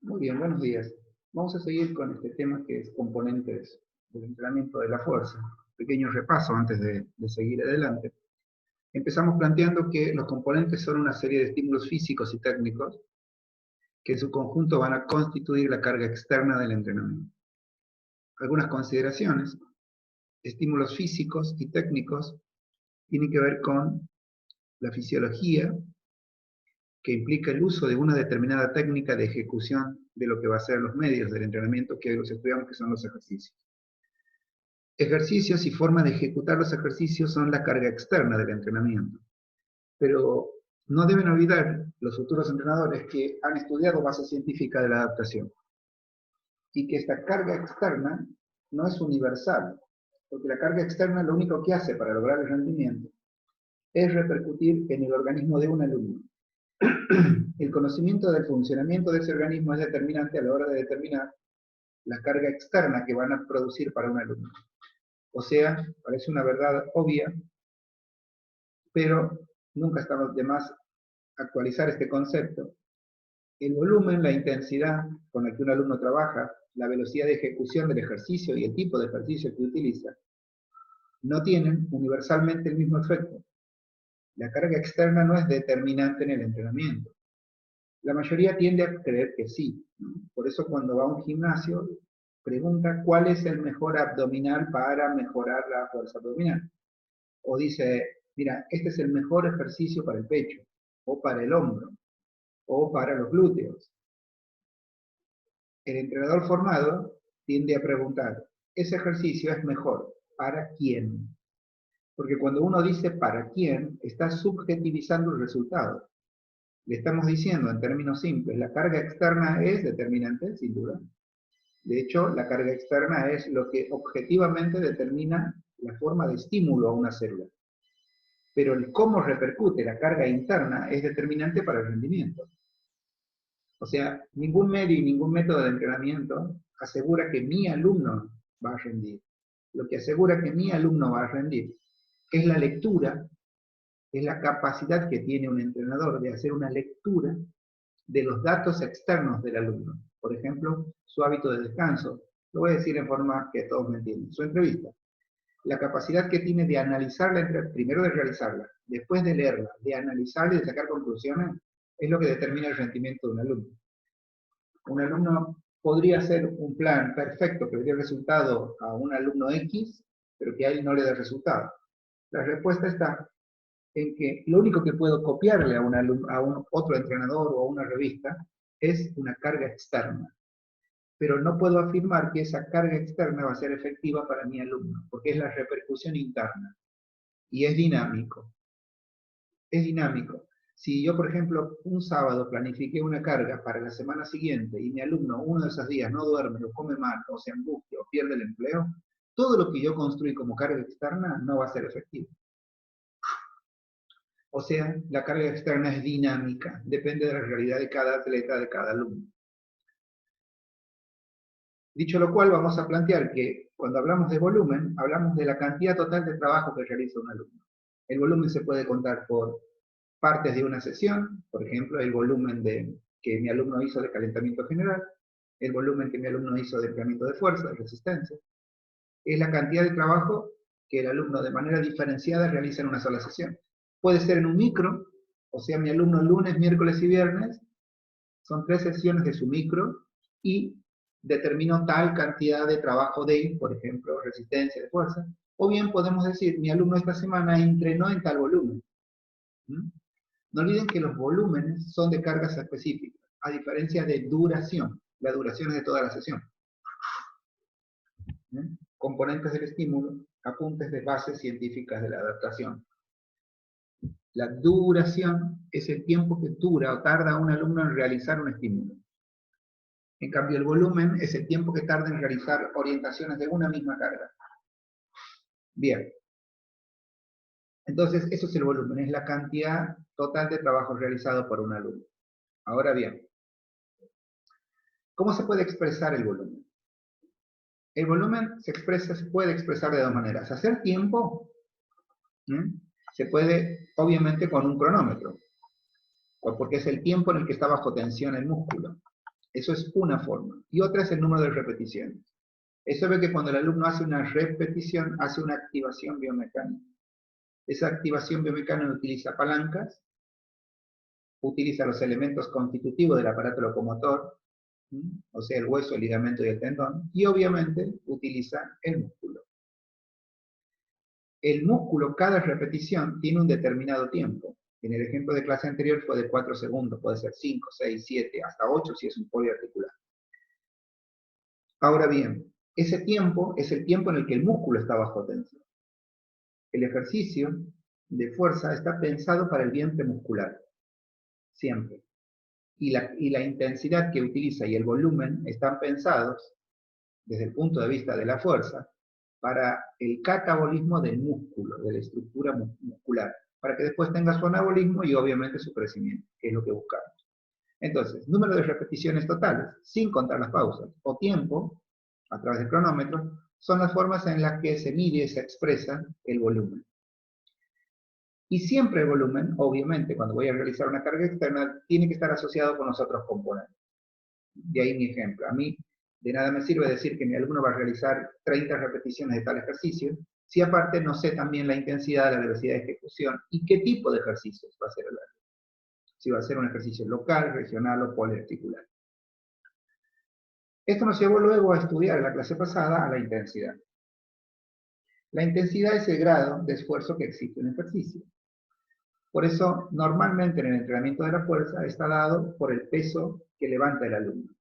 Muy bien, buenos días. Vamos a seguir con este tema que es componentes del entrenamiento de la fuerza. Pequeño repaso antes de seguir adelante. Empezamos planteando que los componentes son una serie de estímulos físicos y técnicos que en su conjunto van a constituir la carga externa del entrenamiento. Algunas consideraciones. Estímulos físicos y técnicos tienen que ver con la fisiología, que implica el uso de una determinada técnica de ejecución de lo que va a ser los medios del entrenamiento que los estudiamos, que son los ejercicios. Ejercicios y forma de ejecutar los ejercicios son la carga externa del entrenamiento. Pero no deben olvidar los futuros entrenadores que han estudiado base científica de la adaptación y que esta carga externa no es universal, porque la carga externa lo único que hace para lograr el rendimiento es repercutir en el organismo de un alumno. El conocimiento del funcionamiento de ese organismo es determinante a la hora de determinar la carga externa que van a producir para un alumno. O sea, parece una verdad obvia, pero nunca estamos de más actualizar este concepto. El volumen, la intensidad con la que un alumno trabaja, la velocidad de ejecución del ejercicio y el tipo de ejercicio que utiliza, no tienen universalmente el mismo efecto. La carga externa no es determinante en el entrenamiento. La mayoría tiende a creer que sí, ¿no? Por eso cuando va a un gimnasio, pregunta cuál es el mejor abdominal para mejorar la fuerza abdominal. O dice, mira, este es el mejor ejercicio para el pecho, o para el hombro, o para los glúteos. El entrenador formado tiende a preguntar, ¿ese ejercicio es mejor para quién? Porque cuando uno dice para quién, está subjetivizando el resultado. Le estamos diciendo en términos simples, la carga externa es determinante, sin duda. De hecho, la carga externa es lo que objetivamente determina la forma de estímulo a una célula. Pero el cómo repercute la carga interna es determinante para el rendimiento. O sea, ningún medio y ningún método de entrenamiento asegura que mi alumno va a rendir. Lo que asegura que mi alumno va a rendir es la lectura, es la capacidad que tiene un entrenador de hacer una lectura de los datos externos del alumno. Por ejemplo, su hábito de descanso. Lo voy a decir en forma que todos me entiendan. Su entrevista. La capacidad que tiene de analizarla, primero de realizarla, después de leerla, de analizarla y de sacar conclusiones, es lo que determina el rendimiento de un alumno. Un alumno podría hacer un plan perfecto que le dé resultado a un alumno X, pero que a él no le dé resultado. La respuesta está en que lo único que puedo copiarle a un otro entrenador o a una revista es una carga externa. Pero no puedo afirmar que esa carga externa va a ser efectiva para mi alumno, porque es la repercusión interna. Y es dinámico. Es dinámico. Si yo, por ejemplo, un sábado planifiqué una carga para la semana siguiente y mi alumno uno de esos días no duerme, o come mal, o se angustia, o pierde el empleo, todo lo que yo construí como carga externa no va a ser efectivo. O sea, la carga externa es dinámica, depende de la realidad de cada atleta, de cada alumno. Dicho lo cual, vamos a plantear que cuando hablamos de volumen, hablamos de la cantidad total de trabajo que realiza un alumno. El volumen se puede contar por partes de una sesión, por ejemplo, el volumen que mi alumno hizo de calentamiento general, el volumen que mi alumno hizo de entrenamiento de fuerza, de resistencia. Es la cantidad de trabajo que el alumno de manera diferenciada realiza en una sola sesión. Puede ser en un micro, o sea, mi alumno lunes, miércoles y viernes, son 3 sesiones de su micro, y determino tal cantidad de trabajo de, por ejemplo, resistencia de fuerza. O bien podemos decir, mi alumno esta semana entrenó en tal volumen. No olviden que los volúmenes son de cargas específicas, a diferencia de duración. La duración es de toda la sesión. Componentes del estímulo, apuntes de bases científicas de la adaptación. La duración es el tiempo que dura o tarda un alumno en realizar un estímulo. En cambio, el volumen es el tiempo que tarda en realizar orientaciones de una misma carga. Bien. Entonces, eso es el volumen, es la cantidad total de trabajo realizado por un alumno. Ahora bien, ¿cómo se puede expresar el volumen? El volumen se puede expresar de dos maneras. Hacer tiempo, se puede, obviamente, con un cronómetro, porque es el tiempo en el que está bajo tensión el músculo. Eso es una forma. Y otra es el número de repeticiones. Eso ve que cuando el alumno hace una repetición, hace una activación biomecánica. Esa activación biomecánica utiliza palancas, utiliza los elementos constitutivos del aparato locomotor, o sea, el hueso, el ligamento y el tendón, y obviamente utiliza el músculo. El músculo, cada repetición, tiene un determinado tiempo. En el ejemplo de clase anterior fue de 4 segundos, puede ser 5, 6, 7, hasta 8 si es un poliarticular. Ahora bien, ese tiempo es el tiempo en el que el músculo está bajo tensión. El ejercicio de fuerza está pensado para el vientre muscular, siempre. Y la intensidad que utiliza y el volumen están pensados, desde el punto de vista de la fuerza, para el catabolismo del músculo, de la estructura muscular, para que después tenga su anabolismo y obviamente su crecimiento, que es lo que buscamos. Entonces, número de repeticiones totales, sin contar las pausas, o tiempo, a través del cronómetro, son las formas en las que se mide y se expresa el volumen. Y siempre el volumen, obviamente, cuando voy a realizar una carga externa, tiene que estar asociado con los otros componentes. De ahí mi ejemplo. A mí, de nada me sirve decir que mi alumno va a realizar 30 repeticiones de tal ejercicio, si aparte no sé también la intensidad, la velocidad de ejecución y qué tipo de ejercicios va a hacer el alumno. Si va a ser un ejercicio local, regional o poliarticular. Esto nos llevó luego a estudiar en la clase pasada a la intensidad. La intensidad es el grado de esfuerzo que existe en el ejercicio. Por eso, normalmente en el entrenamiento de la fuerza está dado por el peso que levanta el alumno.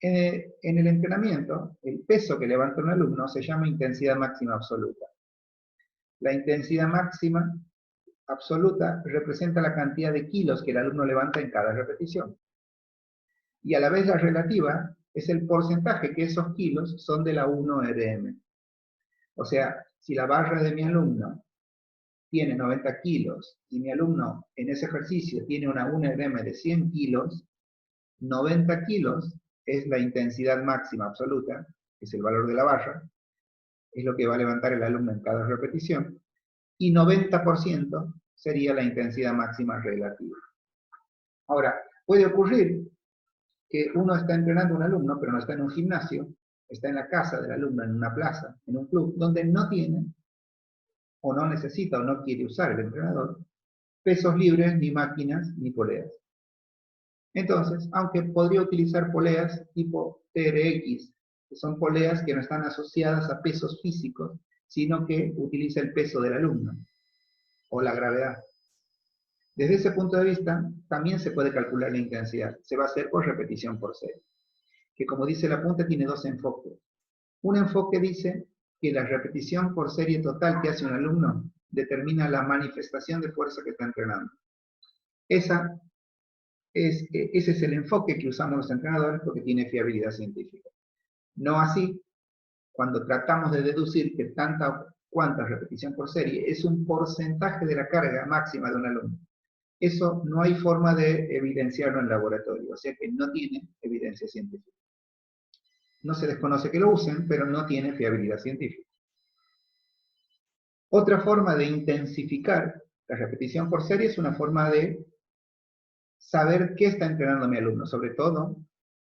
En el entrenamiento, el peso que levanta un alumno se llama intensidad máxima absoluta. La intensidad máxima absoluta representa la cantidad de kilos que el alumno levanta en cada repetición. Y a la vez la relativa es el porcentaje que esos kilos son de la 1RM. O sea, si la barra de mi alumno tiene 90 kilos y mi alumno en ese ejercicio tiene una 1RM de 100 kilos, 90 kilos es la intensidad máxima absoluta, que es el valor de la barra, es lo que va a levantar el alumno en cada repetición, y 90% sería la intensidad máxima relativa. Ahora, puede ocurrir que uno está entrenando a un alumno, pero no está en un gimnasio, está en la casa del alumno, en una plaza, en un club, donde no tiene, o no necesita, o no quiere usar el entrenador, pesos libres, ni máquinas, ni poleas. Entonces, aunque podría utilizar poleas tipo TRX, que son poleas que no están asociadas a pesos físicos, sino que utiliza el peso del alumno, o la gravedad. Desde ese punto de vista, también se puede calcular la intensidad. Se va a hacer por repetición por serie, que como dice la punta tiene dos enfoques. Un enfoque dice que la repetición por serie total que hace un alumno determina la manifestación de fuerza que está entrenando. Ese es el enfoque que usamos los entrenadores porque tiene fiabilidad científica. No así cuando tratamos de deducir que cuánta repetición por serie es un porcentaje de la carga máxima de un alumno. Eso no hay forma de evidenciarlo en laboratorio, o sea que no tiene evidencia científica. No se desconoce que lo usen, pero no tiene fiabilidad científica. Otra forma de intensificar la repetición por serie es una forma de saber qué está entrenando mi alumno, sobre todo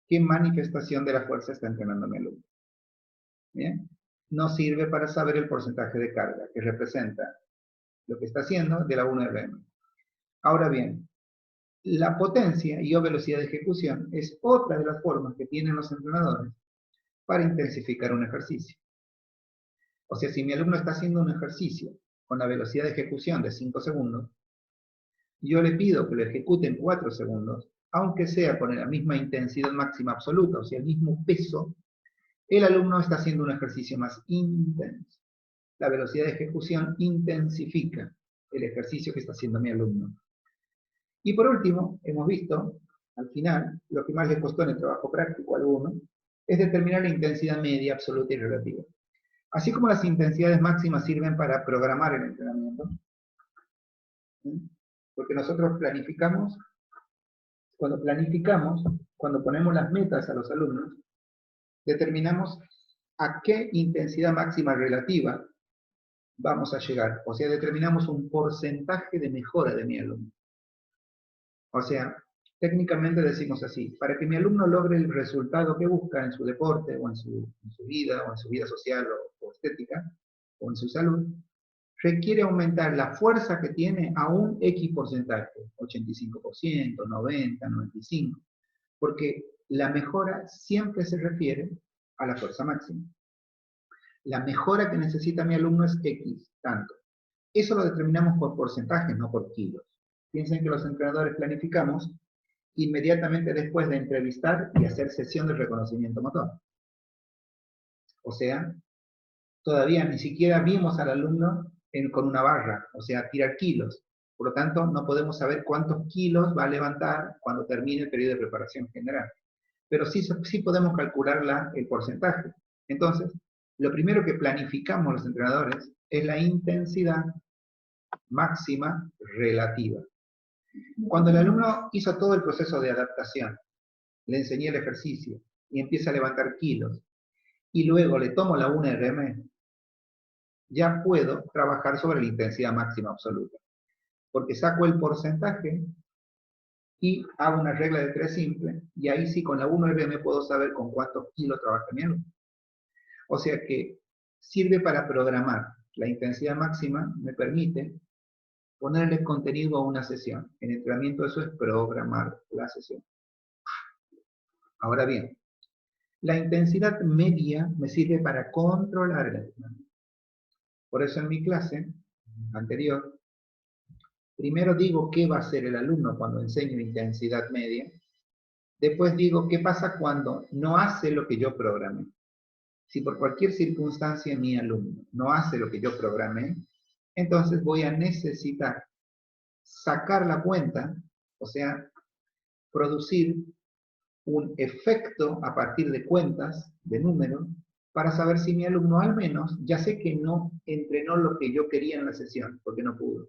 qué manifestación de la fuerza está entrenando mi alumno. ¿Bien? No sirve para saber el porcentaje de carga, que representa lo que está haciendo de la 1RM. Ahora bien, la potencia y o velocidad de ejecución es otra de las formas que tienen los entrenadores para intensificar un ejercicio. O sea, si mi alumno está haciendo un ejercicio con la velocidad de ejecución de 5 segundos, yo le pido que lo ejecute en 4 segundos, aunque sea con la misma intensidad máxima absoluta, o sea, el mismo peso, el alumno está haciendo un ejercicio más intenso. La velocidad de ejecución intensifica el ejercicio que está haciendo mi alumno. Y por último, hemos visto, al final, lo que más les costó en el trabajo práctico a alguno, es determinar la intensidad media, absoluta y relativa. Así como las intensidades máximas sirven para programar el entrenamiento, ¿sí? Porque nosotros planificamos, cuando ponemos las metas a los alumnos, determinamos a qué intensidad máxima relativa vamos a llegar. O sea, determinamos un porcentaje de mejora de mi alumno. O sea, Técnicamente decimos así: para que mi alumno logre el resultado que busca en su deporte, o en su vida, o en su vida social o estética, o en su salud, requiere aumentar la fuerza que tiene a un X porcentaje, 85%, 90, 95%, porque la mejora siempre se refiere a la fuerza máxima. La mejora que necesita mi alumno es X, tanto. Eso lo determinamos por porcentaje, no por kilos. Piensen que los entrenadores planificamos inmediatamente después de entrevistar y hacer sesión de reconocimiento motor. O sea, todavía ni siquiera vimos al alumno con una barra, o sea, tirar kilos. Por lo tanto, no podemos saber cuántos kilos va a levantar cuando termine el periodo de preparación general. Pero sí podemos calcular el porcentaje. Entonces, lo primero que planificamos los entrenadores es la intensidad máxima relativa. Cuando el alumno hizo todo el proceso de adaptación, le enseñé el ejercicio y empieza a levantar kilos, y luego le tomo la 1RM, ya puedo trabajar sobre la intensidad máxima absoluta. Porque saco el porcentaje y hago una regla de 3 simple, y ahí sí con la 1RM puedo saber con cuántos kilos trabaja mi alumno. O sea que sirve para programar. La intensidad máxima me permite ponerle contenido a una sesión. En entrenamiento eso es programar la sesión. Ahora bien, la intensidad media me sirve para controlar el entrenamiento. Por eso en mi clase anterior, primero digo qué va a hacer el alumno cuando enseño intensidad media. Después digo qué pasa cuando no hace lo que yo programé. Si por cualquier circunstancia mi alumno no hace lo que yo programé, entonces voy a necesitar sacar la cuenta, o sea, producir un efecto a partir de cuentas, de números, para saber si mi alumno al menos, ya sé que no entrenó lo que yo quería en la sesión, porque no pudo,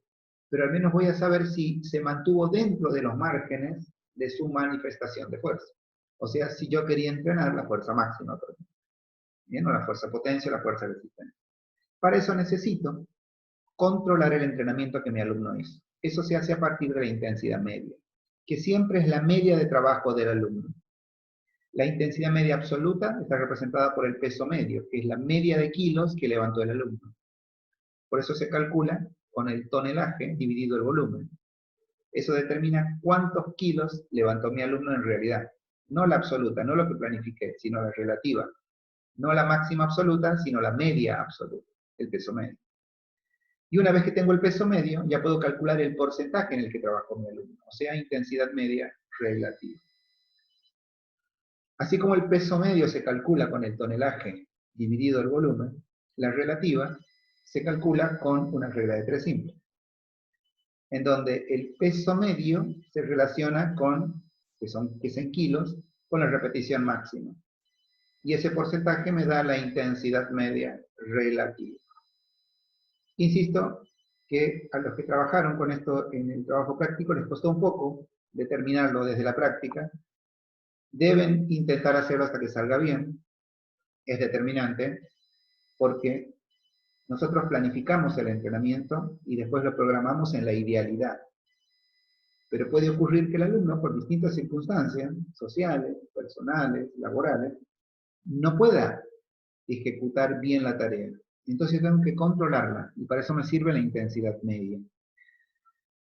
pero al menos voy a saber si se mantuvo dentro de los márgenes de su manifestación de fuerza. O sea, si yo quería entrenar la fuerza máxima, por ejemplo. ¿Bien? O la fuerza potencia o la fuerza resistencia. Para eso necesito controlar el entrenamiento que mi alumno hizo. Eso se hace a partir de la intensidad media, que siempre es la media de trabajo del alumno. La intensidad media absoluta está representada por el peso medio, que es la media de kilos que levantó el alumno. Por eso se calcula con el tonelaje dividido el volumen. Eso determina cuántos kilos levantó mi alumno en realidad. No la absoluta, no lo que planifiqué, sino la relativa. No la máxima absoluta, sino la media absoluta, el peso medio. Y una vez que tengo el peso medio, ya puedo calcular el porcentaje en el que trabajó mi alumno, o sea, intensidad media relativa. Así como el peso medio se calcula con el tonelaje dividido el volumen, la relativa se calcula con una regla de 3 simple, en donde el peso medio se relaciona con, que es en kilos, con la repetición máxima. Y ese porcentaje me da la intensidad media relativa. Insisto que a los que trabajaron con esto en el trabajo práctico les costó un poco determinarlo desde la práctica. Deben intentar hacerlo hasta que salga bien. Es determinante porque nosotros planificamos el entrenamiento y después lo programamos en la idealidad. Pero puede ocurrir que el alumno, por distintas circunstancias sociales, personales, laborales, no pueda ejecutar bien la tarea. Entonces tengo que controlarla, y para eso me sirve la intensidad media.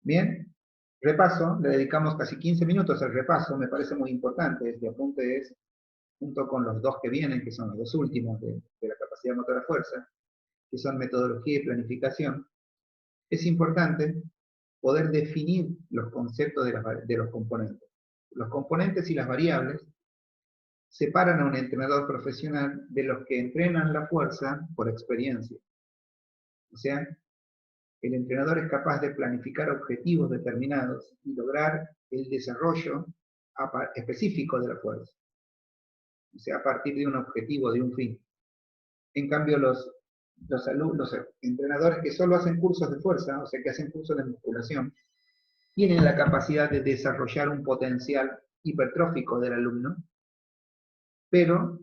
Bien, repaso, le dedicamos casi 15 minutos al repaso, me parece muy importante. Este apunte es, junto con los dos que vienen, que son los dos últimos de la capacidad motora fuerza, que son metodología y planificación. Es importante poder definir los conceptos de los componentes. Los componentes y las variables separan a un entrenador profesional de los que entrenan la fuerza por experiencia. O sea, el entrenador es capaz de planificar objetivos determinados y lograr el desarrollo específico de la fuerza. O sea, a partir de un objetivo, de un fin. En cambio, los entrenadores que solo hacen cursos de fuerza, o sea, que hacen cursos de musculación, tienen la capacidad de desarrollar un potencial hipertrófico del alumno, pero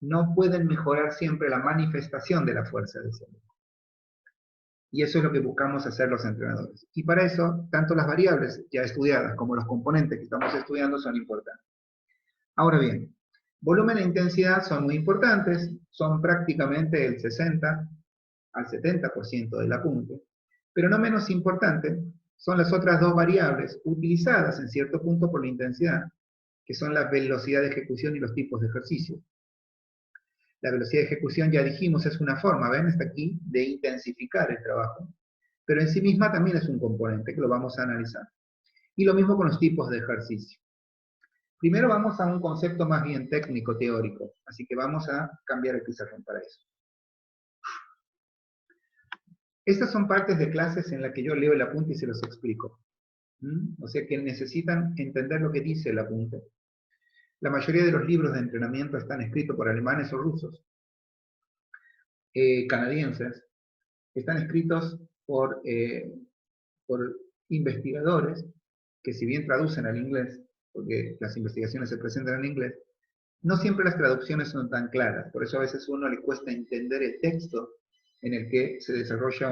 no pueden mejorar siempre la manifestación de la fuerza de ese alumno. Y eso es lo que buscamos hacer los entrenadores. Y para eso, tanto las variables ya estudiadas como los componentes que estamos estudiando son importantes. Ahora bien, volumen e intensidad son muy importantes, son prácticamente el 60 al 70% del apunte, pero no menos importante son las otras dos variables utilizadas en cierto punto por la intensidad, que son la velocidad de ejecución y los tipos de ejercicio. La velocidad de ejecución, ya dijimos, es una forma, ¿ven? Está aquí, de intensificar el trabajo, pero en sí misma también es un componente que lo vamos a analizar. Y lo mismo con los tipos de ejercicio. Primero vamos a un concepto más bien técnico, teórico, así que vamos a cambiar el pizarrón para eso. Estas son partes de clases en las que yo leo el apunte y se los explico. O sea que necesitan entender lo que dice el apunte. La mayoría de los libros de entrenamiento están escritos por alemanes o rusos, canadienses, están escritos por investigadores que, si bien traducen al inglés, porque las investigaciones se presentan en inglés, no siempre las traducciones son tan claras. Por eso a veces a uno le cuesta entender el texto en el que se desarrolla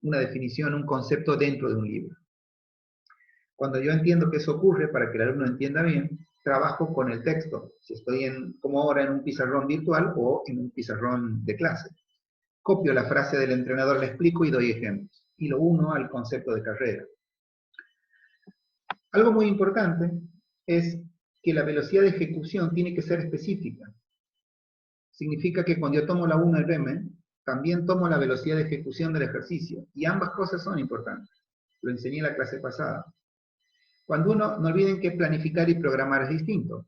una definición, un concepto dentro de un libro. Cuando yo entiendo que eso ocurre, para que el alumno entienda bien, trabajo con el texto, si estoy como ahora en un pizarrón virtual o en un pizarrón de clase. Copio la frase del entrenador, le explico y doy ejemplos. Y lo uno al concepto de carrera. Algo muy importante es que la velocidad de ejecución tiene que ser específica. Significa que cuando yo tomo la 1RM, también tomo la velocidad de ejecución del ejercicio. Y ambas cosas son importantes. Lo enseñé en la clase pasada. Cuando uno, no olviden que planificar y programar es distinto.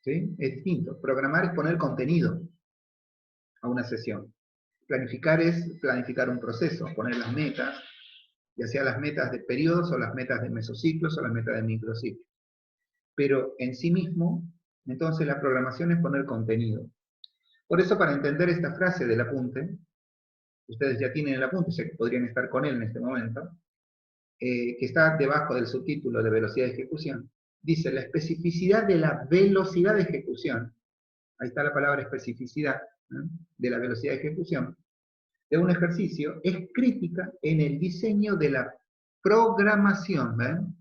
¿Sí? Es distinto. Programar es poner contenido a una sesión. Planificar es planificar un proceso, poner las metas, ya sea las metas de periodos o las metas de mesociclos o las metas de microciclos. Pero en sí mismo, entonces la programación es poner contenido. Por eso, para entender esta frase del apunte, ustedes ya tienen el apunte, o sea que podrían estar con él en este momento, que está debajo del subtítulo de velocidad de ejecución, dice la especificidad de la velocidad de ejecución, ahí está la palabra especificidad, ¿no?, de la velocidad de ejecución, de un ejercicio, es crítica en el diseño de la programación, ¿ven?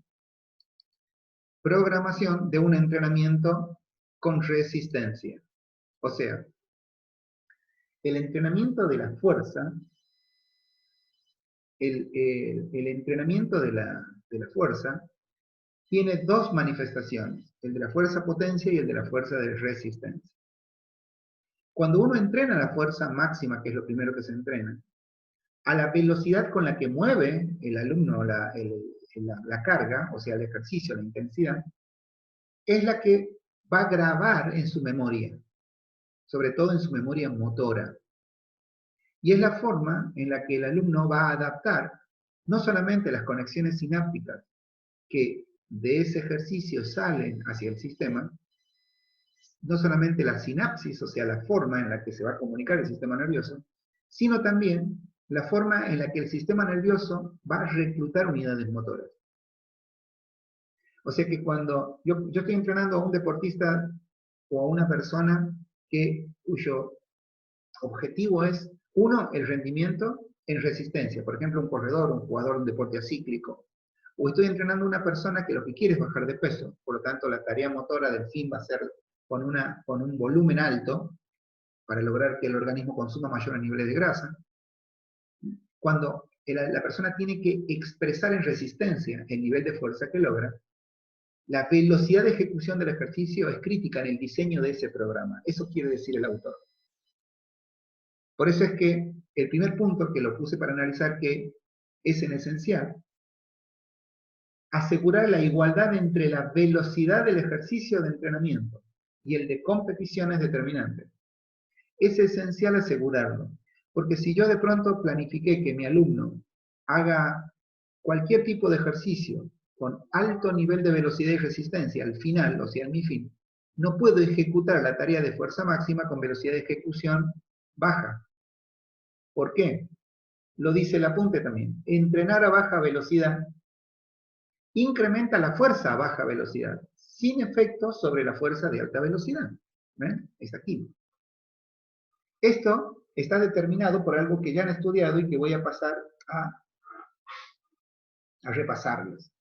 Programación de un entrenamiento con resistencia. O sea, el entrenamiento de la fuerza, el entrenamiento de la fuerza tiene dos manifestaciones, el de la fuerza potencia y el de la fuerza de resistencia. Cuando uno entrena la fuerza máxima, que es lo primero que se entrena, a la velocidad con la que mueve el alumno la carga, o sea, el ejercicio, la intensidad, es la que va a grabar en su memoria, sobre todo en su memoria motora. Y es la forma en la que el alumno va a adaptar no solamente las conexiones sinápticas que de ese ejercicio salen hacia el sistema, no solamente la sinapsis, o sea, la forma en la que se va a comunicar el sistema nervioso, sino también la forma en la que el sistema nervioso va a reclutar unidades motoras. O sea que cuando yo estoy entrenando a un deportista o a una persona cuyo objetivo es, uno, el rendimiento en resistencia, por ejemplo, un corredor, un jugador de un deporte acíclico, o estoy entrenando a una persona que lo que quiere es bajar de peso, por lo tanto la tarea motora del fin va a ser con un volumen alto, para lograr que el organismo consuma mayores niveles de grasa. Cuando la persona tiene que expresar en resistencia el nivel de fuerza que logra, la velocidad de ejecución del ejercicio es crítica en el diseño de ese programa. Eso quiere decir el autor. Por eso es que el primer punto que lo puse para analizar, que es en esencial, asegurar la igualdad entre la velocidad del ejercicio de entrenamiento y el de competición es determinante. Es esencial asegurarlo, porque si yo de pronto planifiqué que mi alumno haga cualquier tipo de ejercicio con alto nivel de velocidad y resistencia al final, o sea, en mi fin, no puedo ejecutar la tarea de fuerza máxima con velocidad de ejecución baja. ¿Por qué? Lo dice el apunte también. Entrenar a baja velocidad incrementa la fuerza a baja velocidad, sin efecto sobre la fuerza de alta velocidad. ¿Ven? Es aquí. Esto está determinado por algo que ya han estudiado y que voy a pasar a repasarles.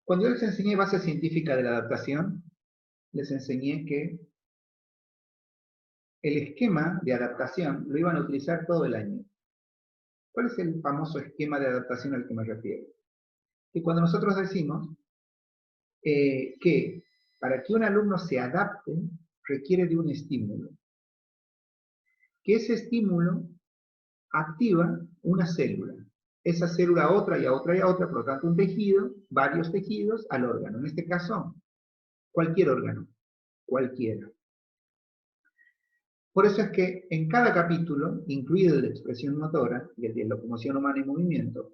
Cuando yo les enseñé base científica de la adaptación, les enseñé que el esquema de adaptación lo iban a utilizar todo el año. ¿Cuál es el famoso esquema de adaptación al que me refiero? Que cuando nosotros decimos que para que un alumno se adapte requiere de un estímulo, que ese estímulo activa una célula, esa célula a otra y a otra y a otra, por lo tanto un tejido, varios tejidos al órgano, en este caso cualquier órgano, cualquiera. Por eso es que en cada capítulo, incluido el de expresión motora y el de locomoción humana y movimiento,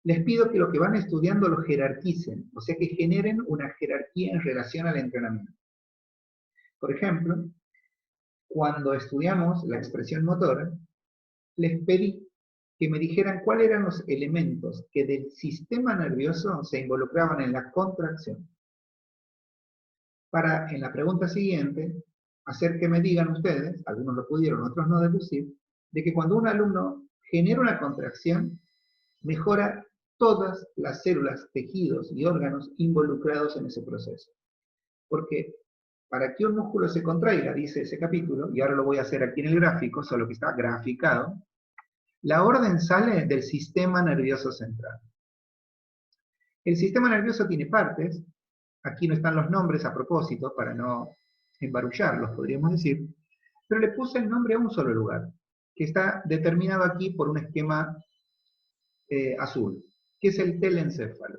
les pido que lo que van estudiando lo jerarquicen, o sea que generen una jerarquía en relación al entrenamiento. Por ejemplo, cuando estudiamos la expresión motora, les pedí que me dijeran cuáles eran los elementos que del sistema nervioso se involucraban en la contracción. Para, en la pregunta siguiente, hacer que me digan ustedes, algunos lo pudieron, otros no deducir, de que cuando un alumno genera una contracción, mejora todas las células, tejidos y órganos involucrados en ese proceso. Porque para que un músculo se contraiga, dice ese capítulo, y ahora lo voy a hacer aquí en el gráfico, solo que está graficado, la orden sale del sistema nervioso central. El sistema nervioso tiene partes, aquí no están los nombres a propósito, para no embarullarlos, podríamos decir, pero le puse el nombre a un solo lugar, que está determinado aquí por un esquema azul, que es el telencéfalo.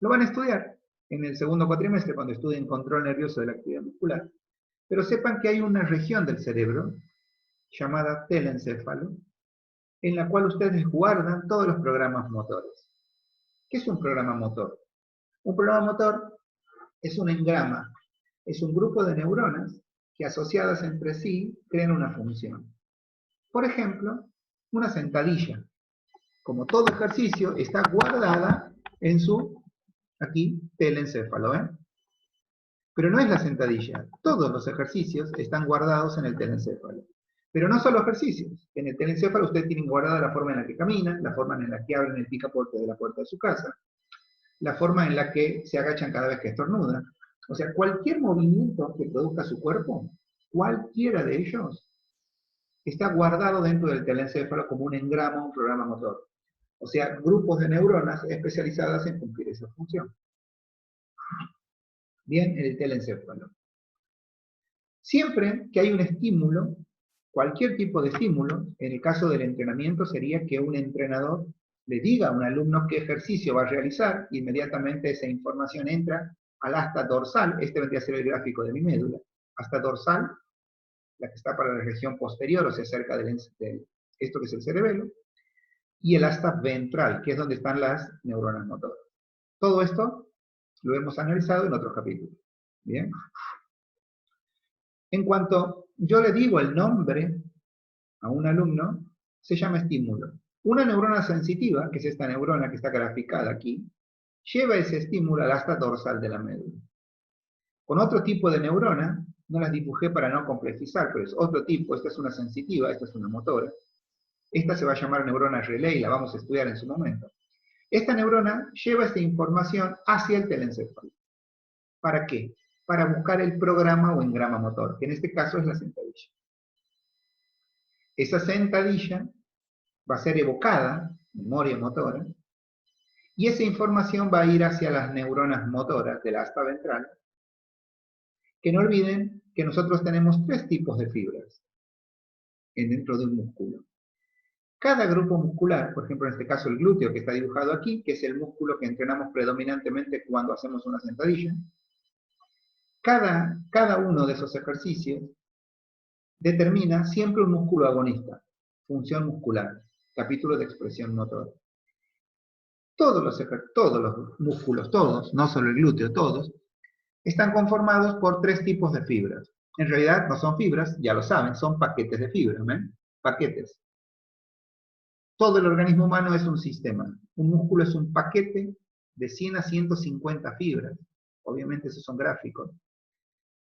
Lo van a estudiar en el segundo cuatrimestre, cuando estudien control nervioso de la actividad muscular, pero sepan que hay una región del cerebro, llamada telencéfalo, en la cual ustedes guardan todos los programas motores. ¿Qué es un programa motor? Un programa motor es un engrama, es un grupo de neuronas que asociadas entre sí crean una función. Por ejemplo, una sentadilla. Como todo ejercicio, está guardada en su, aquí, telencéfalo, ¿eh? Pero no es la sentadilla. Todos los ejercicios están guardados en el telencéfalo. Pero no solo ejercicios. En el telencéfalo ustedes tienen guardada la forma en la que caminan, la forma en la que abren el picaporte de la puerta de su casa, la forma en la que se agachan cada vez que estornudan. O sea, cualquier movimiento que produzca su cuerpo, cualquiera de ellos, está guardado dentro del telencéfalo como un engrama, un programa motor. O sea, grupos de neuronas especializadas en cumplir esa función. Bien, en el telencéfalo. Siempre que hay un estímulo, cualquier tipo de estímulo, en el caso del entrenamiento sería que un entrenador le diga a un alumno qué ejercicio va a realizar, e inmediatamente esa información entra al asta dorsal, este vendría a ser el gráfico de mi médula, asta dorsal, la que está para la región posterior, o sea, cerca de esto que es el cerebelo, y el asta ventral, que es donde están las neuronas motoras. Todo esto lo hemos analizado en otros capítulos. Bien. En cuanto yo le digo el nombre a un alumno, se llama estímulo. Una neurona sensitiva, que es esta neurona que está graficada aquí, lleva ese estímulo al asta dorsal de la médula. Con otro tipo de neurona, no las dibujé para no complejizar, pero es otro tipo, esta es una sensitiva, esta es una motora. Esta se va a llamar neurona relay, la vamos a estudiar en su momento. Esta neurona lleva esta información hacia el telencéfalo. ¿Para qué? Para buscar el programa o engrama motor, que en este caso es la sentadilla. Esa sentadilla va a ser evocada, memoria motora, y esa información va a ir hacia las neuronas motoras del asta ventral, que no olviden que nosotros tenemos 3 tipos de fibras dentro de un músculo. Cada grupo muscular, por ejemplo en este caso el glúteo que está dibujado aquí, que es el músculo que entrenamos predominantemente cuando hacemos una sentadilla, cada uno de esos ejercicios determina siempre un músculo agonista, función muscular, capítulo de expresión motora. Todos los músculos, todos, no solo el glúteo, todos, están conformados por 3 tipos de fibras. En realidad no son fibras, ya lo saben, son paquetes de fibras, ¿ven? Paquetes. Todo el organismo humano es un sistema. Un músculo es un paquete de 100 a 150 fibras. Obviamente esos son gráficos.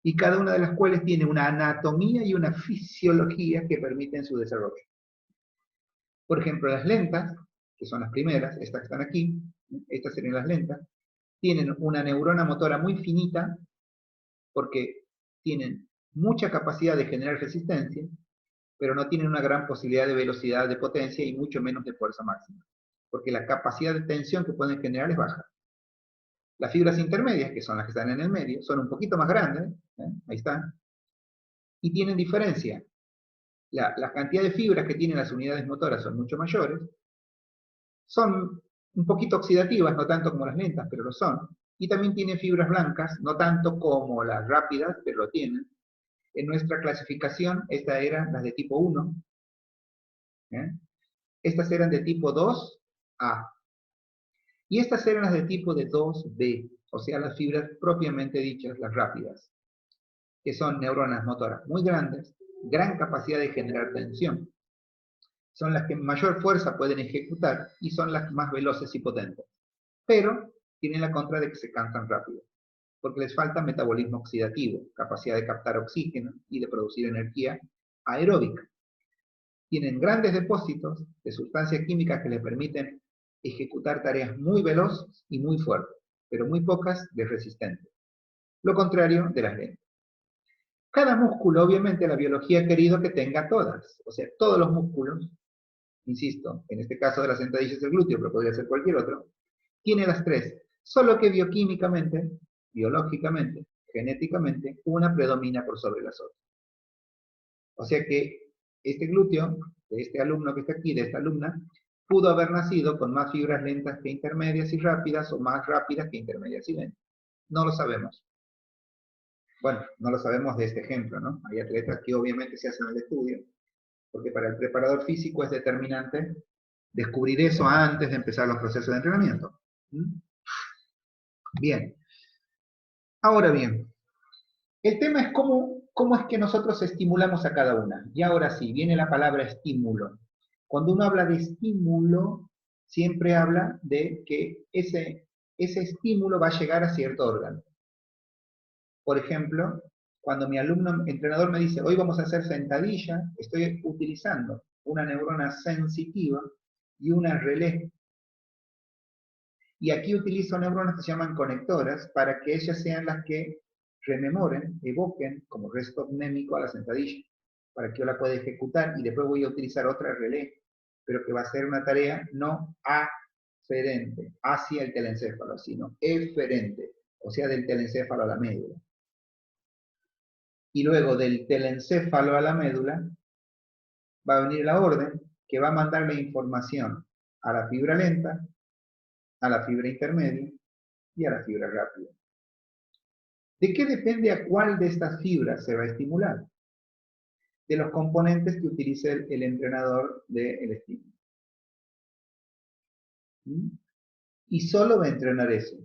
y cada una de las cuales tiene una anatomía y una fisiología que permiten su desarrollo. Por ejemplo, las lentas, que son las primeras, estas que están aquí, estas serían las lentas, tienen una neurona motora muy finita, porque tienen mucha capacidad de generar resistencia, pero no tienen una gran posibilidad de velocidad, de potencia y mucho menos de fuerza máxima, porque la capacidad de tensión que pueden generar es baja. Las fibras intermedias, que son las que están en el medio, son un poquito más grandes, ahí están, y tienen diferencia. La cantidad de fibras que tienen las unidades motoras son mucho mayores, son un poquito oxidativas, no tanto como las lentas, pero lo son, y también tienen fibras blancas, no tanto como las rápidas, pero lo tienen. En nuestra clasificación, estas eran las de tipo 1, ¿eh? Estas eran de tipo 2A, y estas eran las de tipo de 2B, o sea, las fibras propiamente dichas, las rápidas, que son neuronas motoras muy grandes, gran capacidad de generar tensión. Son las que mayor fuerza pueden ejecutar y son las más veloces y potentes. Pero tienen la contra de que se cansan rápido, porque les falta metabolismo oxidativo, capacidad de captar oxígeno y de producir energía aeróbica. Tienen grandes depósitos de sustancias químicas que les permiten ejecutar tareas muy veloces y muy fuertes, pero muy pocas de resistentes. Lo contrario de las lentas. Cada músculo, obviamente, la biología ha querido que tenga todas. O sea, todos los músculos, insisto, en este caso de las sentadillas del glúteo, pero podría ser cualquier otro, tiene las tres. Solo que bioquímicamente, biológicamente, genéticamente, una predomina por sobre las otras. O sea que este glúteo, de este alumno que está aquí, de esta alumna, pudo haber nacido con más fibras lentas que intermedias y rápidas, o más rápidas que intermedias y lentas. No lo sabemos. Bueno, no lo sabemos de este ejemplo, ¿no? Hay atletas que obviamente se hacen el estudio, porque para el preparador físico es determinante descubrir eso antes de empezar los procesos de entrenamiento. Bien. Ahora bien, el tema es cómo es que nosotros estimulamos a cada una. Y ahora sí, viene la palabra estímulo. Cuando uno habla de estímulo, siempre habla de que ese estímulo va a llegar a cierto órgano. Por ejemplo, cuando mi alumno entrenador me dice, hoy vamos a hacer sentadilla, estoy utilizando una neurona sensitiva y una relé. Y aquí utilizo neuronas que se llaman conectoras para que ellas sean las que rememoren, evoquen como resto mnémico a la sentadilla, para que yo la pueda ejecutar y después voy a utilizar otra relé, pero que va a ser una tarea no aferente hacia el telencéfalo, sino eferente, o sea, del telencéfalo a la médula. Y luego del telencéfalo a la médula va a venir la orden que va a mandar la información a la fibra lenta, a la fibra intermedia y a la fibra rápida. ¿De qué depende a cuál de estas fibras se va a estimular? De los componentes que utilice el entrenador del estímulo. Y solo va a entrenar eso.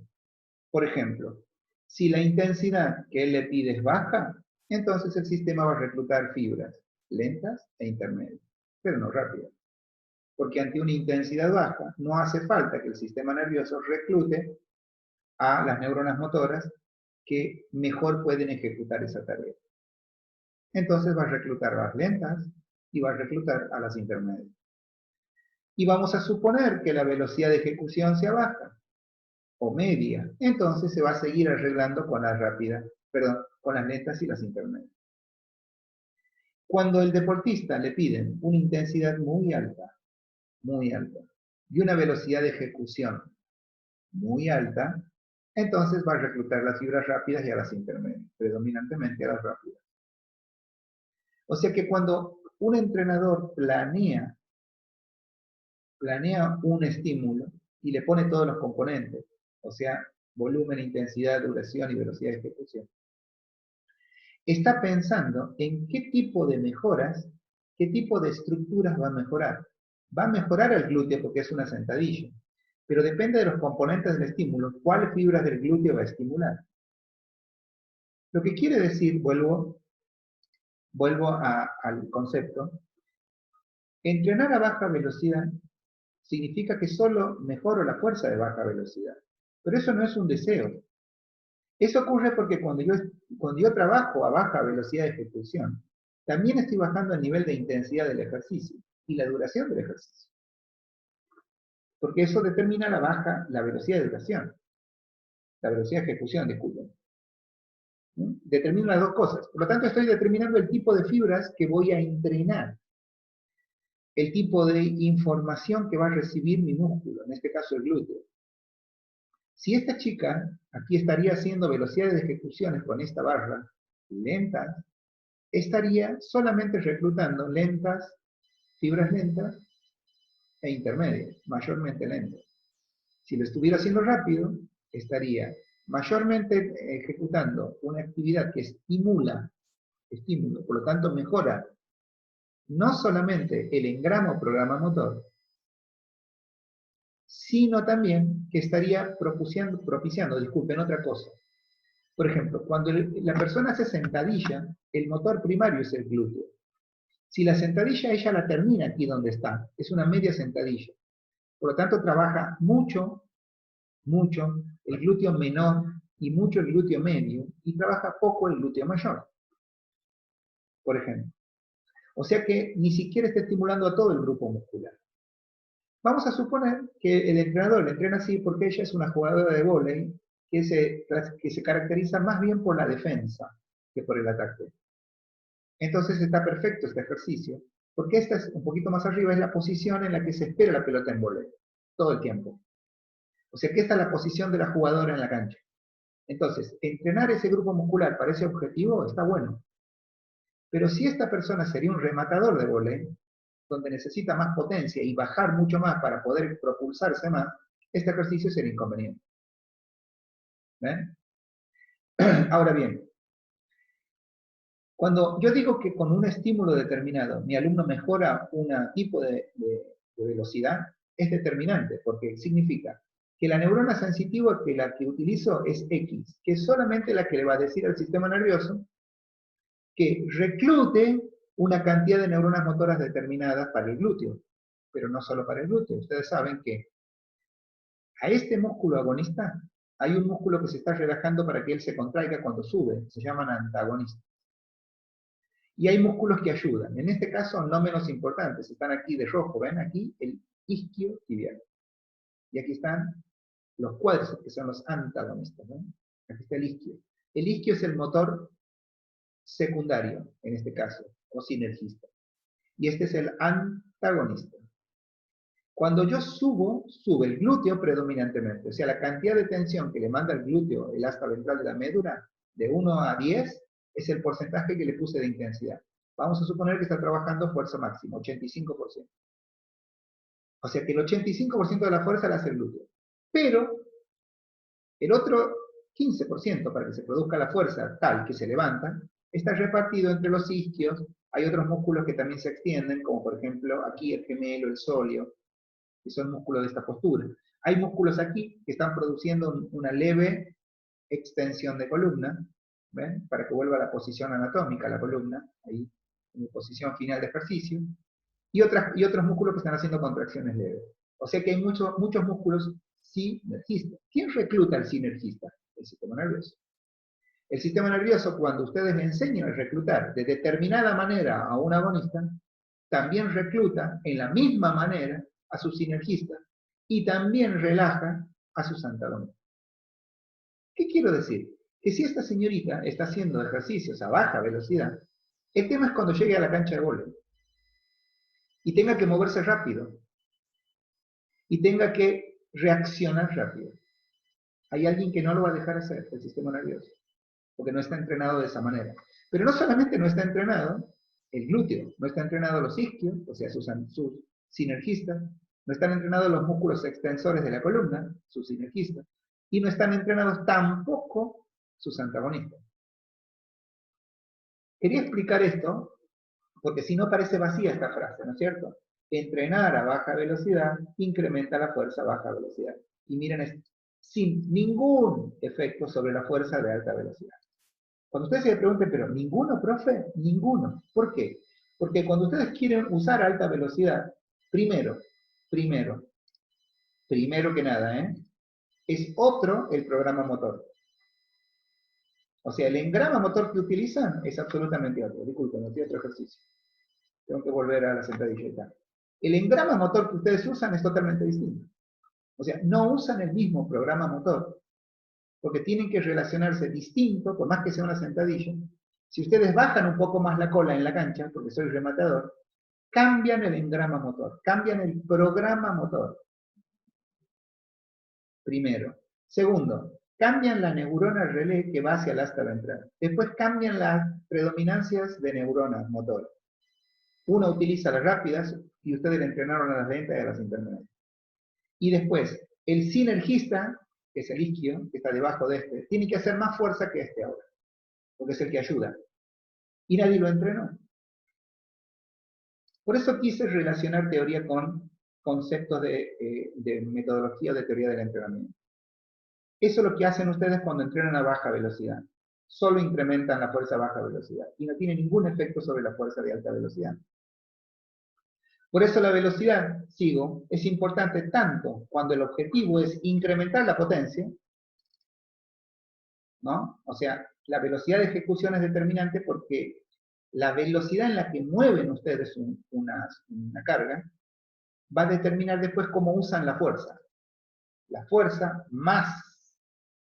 Por ejemplo, si la intensidad que él le pide es baja, entonces el sistema va a reclutar fibras lentas e intermedias, pero no rápidas. Porque ante una intensidad baja no hace falta que el sistema nervioso reclute a las neuronas motoras que mejor pueden ejecutar esa tarea. Entonces va a reclutar a las lentas y va a reclutar a las intermedias. Y vamos a suponer que la velocidad de ejecución sea baja o media. Entonces se va a seguir arreglando con las rápidas, perdón, con las lentas y las intermedias. Cuando el deportista le piden una intensidad muy alta, y una velocidad de ejecución muy alta, entonces va a reclutar las fibras rápidas y a las intermedias, predominantemente a las rápidas. O sea que cuando un entrenador planea un estímulo y le pone todos los componentes, o sea, volumen, intensidad, duración y velocidad de ejecución, está pensando en qué tipo de mejoras, qué tipo de estructuras va a mejorar. Va a mejorar el glúteo porque es una sentadilla, pero depende de los componentes del estímulo, cuáles fibras del glúteo va a estimular. Lo que quiere decir, vuelvo al concepto, entrenar a baja velocidad significa que solo mejoro la fuerza de baja velocidad. Pero eso no es un deseo. Eso ocurre porque cuando yo trabajo a baja velocidad de ejecución, también estoy bajando el nivel de intensidad del ejercicio y la duración del ejercicio. Porque eso determina la velocidad de duración, la velocidad de ejecución, disculpen. ¿Mm? Determina las dos cosas. Por lo tanto, estoy determinando el tipo de fibras que voy a entrenar, el tipo de información que va a recibir mi músculo, en este caso el glúteo. Si esta chica aquí estaría haciendo velocidades de ejecuciones con esta barra lentas, estaría solamente reclutando fibras lentas e intermedias, mayormente lentas. Si lo estuviera haciendo rápido, estaría mayormente ejecutando una actividad que estímulo, por lo tanto mejora no solamente el engrama o programa motor, sino también que estaría propiciando, disculpen, otra cosa. Por ejemplo, cuando la persona hace sentadilla, el motor primario es el glúteo. Si la sentadilla ella la termina aquí donde está, es una media sentadilla. Por lo tanto, trabaja mucho el glúteo menor y mucho el glúteo medio, y trabaja poco el glúteo mayor, por ejemplo. O sea que ni siquiera está estimulando a todo el grupo muscular. Vamos a suponer que el entrenador le entrena así porque ella es una jugadora de vóley que se caracteriza más bien por la defensa que por el ataque. Entonces está perfecto este ejercicio, porque esta es un poquito más arriba, es la posición en la que se espera la pelota en vóley, todo el tiempo. O sea que esta es la posición de la jugadora en la cancha. Entonces, entrenar ese grupo muscular para ese objetivo está bueno. Pero si esta persona sería un rematador de vóley, donde necesita más potencia y bajar mucho más para poder propulsarse más, este ejercicio sería inconveniente. ¿Ven? Ahora bien, cuando yo digo que con un estímulo determinado mi alumno mejora un tipo de velocidad, es determinante, porque significa que la neurona sensitiva la que utilizo es X, que es solamente la que le va a decir al sistema nervioso que reclute una cantidad de neuronas motoras determinadas para el glúteo, pero no solo para el glúteo. Ustedes saben que a este músculo agonista hay un músculo que se está relajando para que él se contraiga cuando sube, se llaman antagonistas. Y hay músculos que ayudan, en este caso no menos importantes, están aquí de rojo, ven aquí el isquiotibial. Y aquí están los cuádriceps, que son los antagonistas, ¿no? Aquí está el isquio. El isquio es el motor secundario, en este caso, o sinergista. Y este es el antagonista. Cuando yo sube el glúteo predominantemente, o sea, la cantidad de tensión que le manda el glúteo, el asta ventral de la médula, de 1 a 10, es el porcentaje que le puse de intensidad. Vamos a suponer que está trabajando fuerza máxima, 85%. O sea que el 85% de la fuerza la hace el glúteo. Pero el otro 15%, para que se produzca la fuerza tal que se levanta, está repartido entre los isquios. Hay otros músculos que también se extienden, como por ejemplo aquí el gemelo, el sóleo, que son músculos de esta postura. Hay músculos aquí que están produciendo una leve extensión de columna, ¿ven? Para que vuelva a la posición anatómica la columna, ahí, en posición final de ejercicio, y otros músculos que están haciendo contracciones leves. O sea que hay muchos músculos sinergistas. ¿Quién recluta al sinergista? El sistema nervioso. El sistema nervioso, cuando ustedes le enseñan a reclutar de determinada manera a un agonista, también recluta en la misma manera a sus sinergistas y también relaja a sus antagonistas. ¿Qué quiero decir? Que si esta señorita está haciendo ejercicios a baja velocidad, el tema es cuando llegue a la cancha de vóley y tenga que moverse rápido y tenga que reaccionar rápido. Hay alguien que no lo va a dejar hacer, el sistema nervioso, porque no está entrenado de esa manera. Pero no solamente no está entrenado el glúteo, no está entrenado los isquios, o sea, sus sinergistas, no están entrenados los músculos extensores de la columna, sus sinergistas, y no están entrenados tampoco sus antagonistas. Quería explicar esto, porque si no parece vacía esta frase, ¿no es cierto? Entrenar a baja velocidad incrementa la fuerza a baja velocidad. Y miren esto, sin ningún efecto sobre la fuerza de alta velocidad. Cuando ustedes se pregunten, ¿pero ninguno, profe? Ninguno. ¿Por qué? Porque cuando ustedes quieren usar alta velocidad, primero que nada, es otro el programa motor. O sea, el engrama motor que utilizan es absolutamente otro. Disculpen, estoy otro ejercicio. Tengo que volver a la sentadilla y tal. El engrama motor que ustedes usan es totalmente distinto. O sea, no usan el mismo programa motor, porque tienen que relacionarse distinto, por más que sea una sentadilla. Si ustedes bajan un poco más la cola en la cancha, porque soy rematador, cambian el engrama motor, cambian el programa motor. Primero. Segundo, cambian la neurona relé que va hacia el asta ventral. Después cambian las predominancias de neuronas motor. Una utiliza las rápidas y ustedes le entrenaron a las lentas y a las intermedias. Y después, el sinergista, que es el isquio, que está debajo de este, tiene que hacer más fuerza que este ahora, porque es el que ayuda. Y nadie lo entrenó. Por eso quise relacionar teoría con conceptos de metodología o de teoría del entrenamiento. Eso es lo que hacen ustedes cuando entrenan a baja velocidad. Solo incrementan la fuerza a baja velocidad y no tiene ningún efecto sobre la fuerza de alta velocidad. Por eso la velocidad, sigo, es importante tanto cuando el objetivo es incrementar la potencia, ¿no? O sea, la velocidad de ejecución es determinante porque la velocidad en la que mueven ustedes una carga va a determinar después cómo usan la fuerza. La fuerza más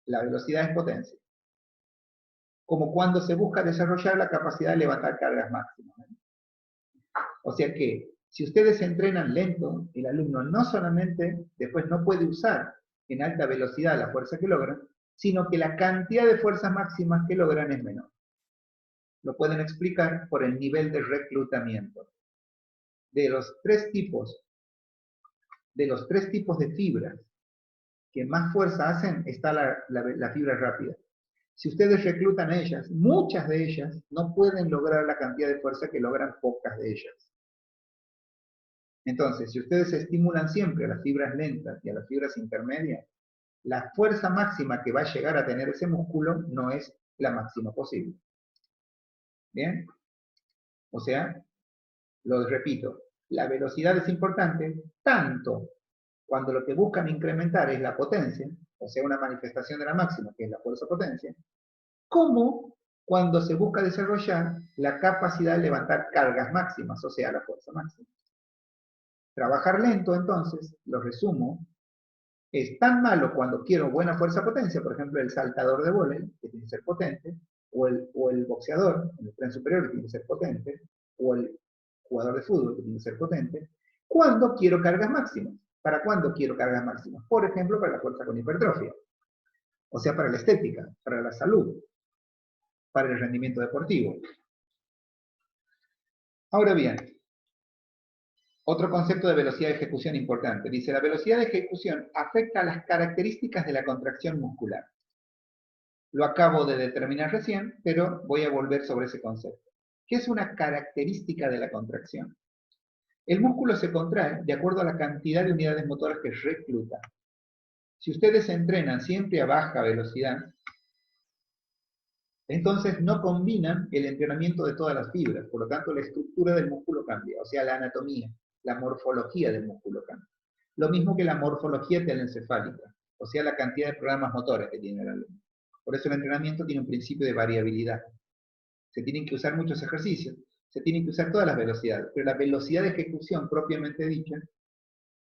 la velocidad es potencia. Como cuando se busca desarrollar la capacidad de levantar cargas máximas. O sea que, si ustedes entrenan lento, el alumno no solamente después no puede usar en alta velocidad la fuerza que logran, sino que la cantidad de fuerzas máximas que logran es menor. Lo pueden explicar por el nivel de reclutamiento. De los tres tipos de fibras que más fuerza hacen, está la fibra rápida. Si ustedes reclutan a ellas, muchas de ellas no pueden lograr la cantidad de fuerza que logran pocas de ellas. Entonces, si ustedes estimulan siempre a las fibras lentas y a las fibras intermedias, la fuerza máxima que va a llegar a tener ese músculo no es la máxima posible. ¿Bien? O sea, lo repito, la velocidad es importante tanto cuando lo que buscan incrementar es la potencia, o sea, una manifestación de la máxima, que es la fuerza-potencia, como cuando se busca desarrollar la capacidad de levantar cargas máximas, o sea, la fuerza máxima. Trabajar lento, entonces, lo resumo, es tan malo cuando quiero buena fuerza-potencia, por ejemplo, el saltador de vóley, que tiene que ser potente, o el boxeador, en el tren superior, que tiene que ser potente, o el jugador de fútbol, que tiene que ser potente, cuando quiero cargas máximas. ¿Para cuándo quiero cargas máximas? Por ejemplo, para la fuerza con hipertrofia. O sea, para la estética, para la salud, para el rendimiento deportivo. Ahora bien, otro concepto de velocidad de ejecución importante. Dice, la velocidad de ejecución afecta a las características de la contracción muscular. Lo acabo de determinar recién, pero voy a volver sobre ese concepto. ¿Qué es una característica de la contracción? El músculo se contrae de acuerdo a la cantidad de unidades motoras que recluta. Si ustedes entrenan siempre a baja velocidad, entonces no combinan el entrenamiento de todas las fibras, por lo tanto la estructura del músculo cambia, o sea, la anatomía, la morfología del músculo cambia. Lo mismo que la morfología telencefálica, o sea, la cantidad de programas motores que tiene el alumno. Por eso el entrenamiento tiene un principio de variabilidad. Se tienen que usar muchos ejercicios, se tienen que usar todas las velocidades, pero la velocidad de ejecución propiamente dicha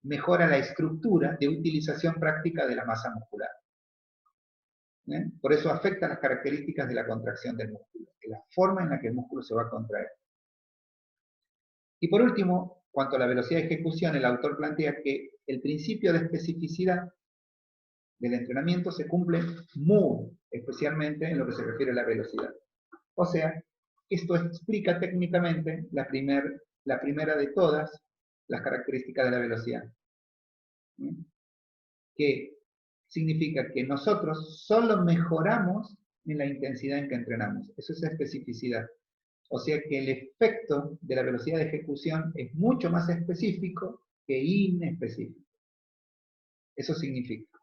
mejora la estructura de utilización práctica de la masa muscular. Por eso afecta las características de la contracción del músculo, la forma en la que el músculo se va a contraer. Y por último, cuanto a la velocidad de ejecución, el autor plantea que el principio de especificidad del entrenamiento se cumple muy especialmente en lo que se refiere a la velocidad. O sea, esto explica técnicamente la primera de todas las características de la velocidad. Que significa que nosotros solo mejoramos en la intensidad en que entrenamos. Eso es especificidad. O sea que el efecto de la velocidad de ejecución es mucho más específico que inespecífico. Eso significa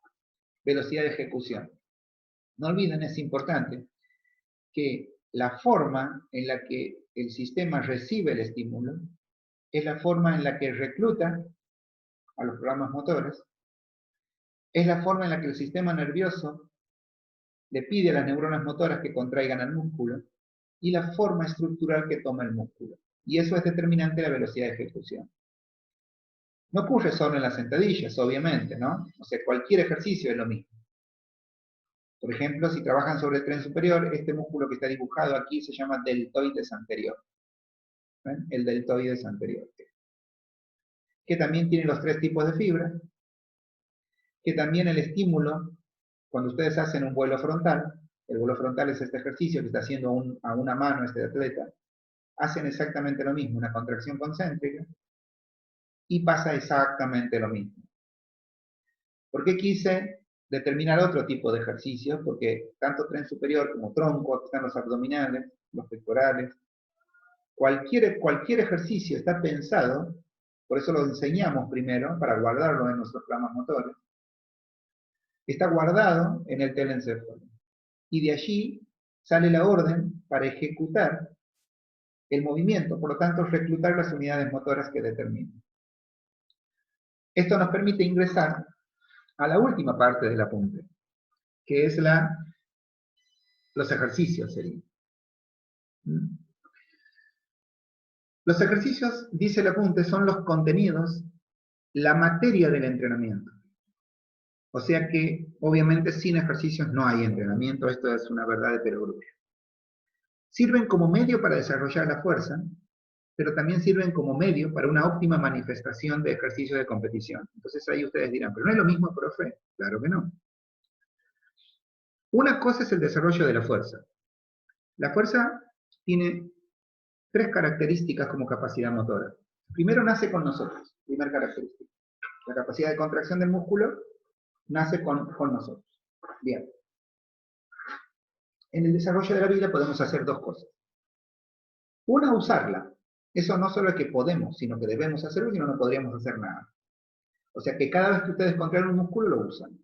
velocidad de ejecución. No olviden, es importante, que la forma en la que el sistema recibe el estímulo es la forma en la que recluta a los programas motores, es la forma en la que el sistema nervioso le pide a las neuronas motoras que contraigan al músculo y la forma estructural que toma el músculo. Y eso es determinante de la velocidad de ejecución. No ocurre solo en las sentadillas, obviamente, ¿no? O sea, cualquier ejercicio es lo mismo. Por ejemplo, si trabajan sobre el tren superior, este músculo que está dibujado aquí se llama deltoides anterior. ¿Ven? El deltoides anterior. Que también tiene los 3 tipos de fibra. Que también el estímulo, cuando ustedes hacen un vuelo frontal, el vuelo frontal es este ejercicio que está haciendo a una mano este atleta, hacen exactamente lo mismo, una contracción concéntrica, y pasa exactamente lo mismo. ¿Por qué quise determinar otro tipo de ejercicios? Porque tanto tren superior como tronco, aquí están los abdominales, los pectorales, cualquier ejercicio está pensado, por eso lo enseñamos primero, para guardarlo en nuestros planos motores, está guardado en el telencéfalo. Y de allí sale la orden para ejecutar el movimiento, por lo tanto reclutar las unidades motoras que determinan. Esto nos permite ingresar a la última parte del apunte, que es los ejercicios. Los ejercicios, dice el apunte, son los contenidos, la materia del entrenamiento. O sea que, obviamente, sin ejercicios no hay entrenamiento, esto es una verdad de perogrullo. Sirven como medio para desarrollar la fuerza, pero también sirven como medio para una óptima manifestación de ejercicios de competición. Entonces ahí ustedes dirán, ¿pero no es lo mismo, profe? Claro que no. Una cosa es el desarrollo de la fuerza. La fuerza tiene 3 características como capacidad motora. Primero nace con nosotros, primera característica. La capacidad de contracción del músculo nace con nosotros. Bien. En el desarrollo de la vida podemos hacer 2 cosas. Una, usarla. Eso no solo es que podemos, sino que debemos hacerlo, si no, no podríamos hacer nada. O sea que cada vez que ustedes contraen un músculo, lo usan.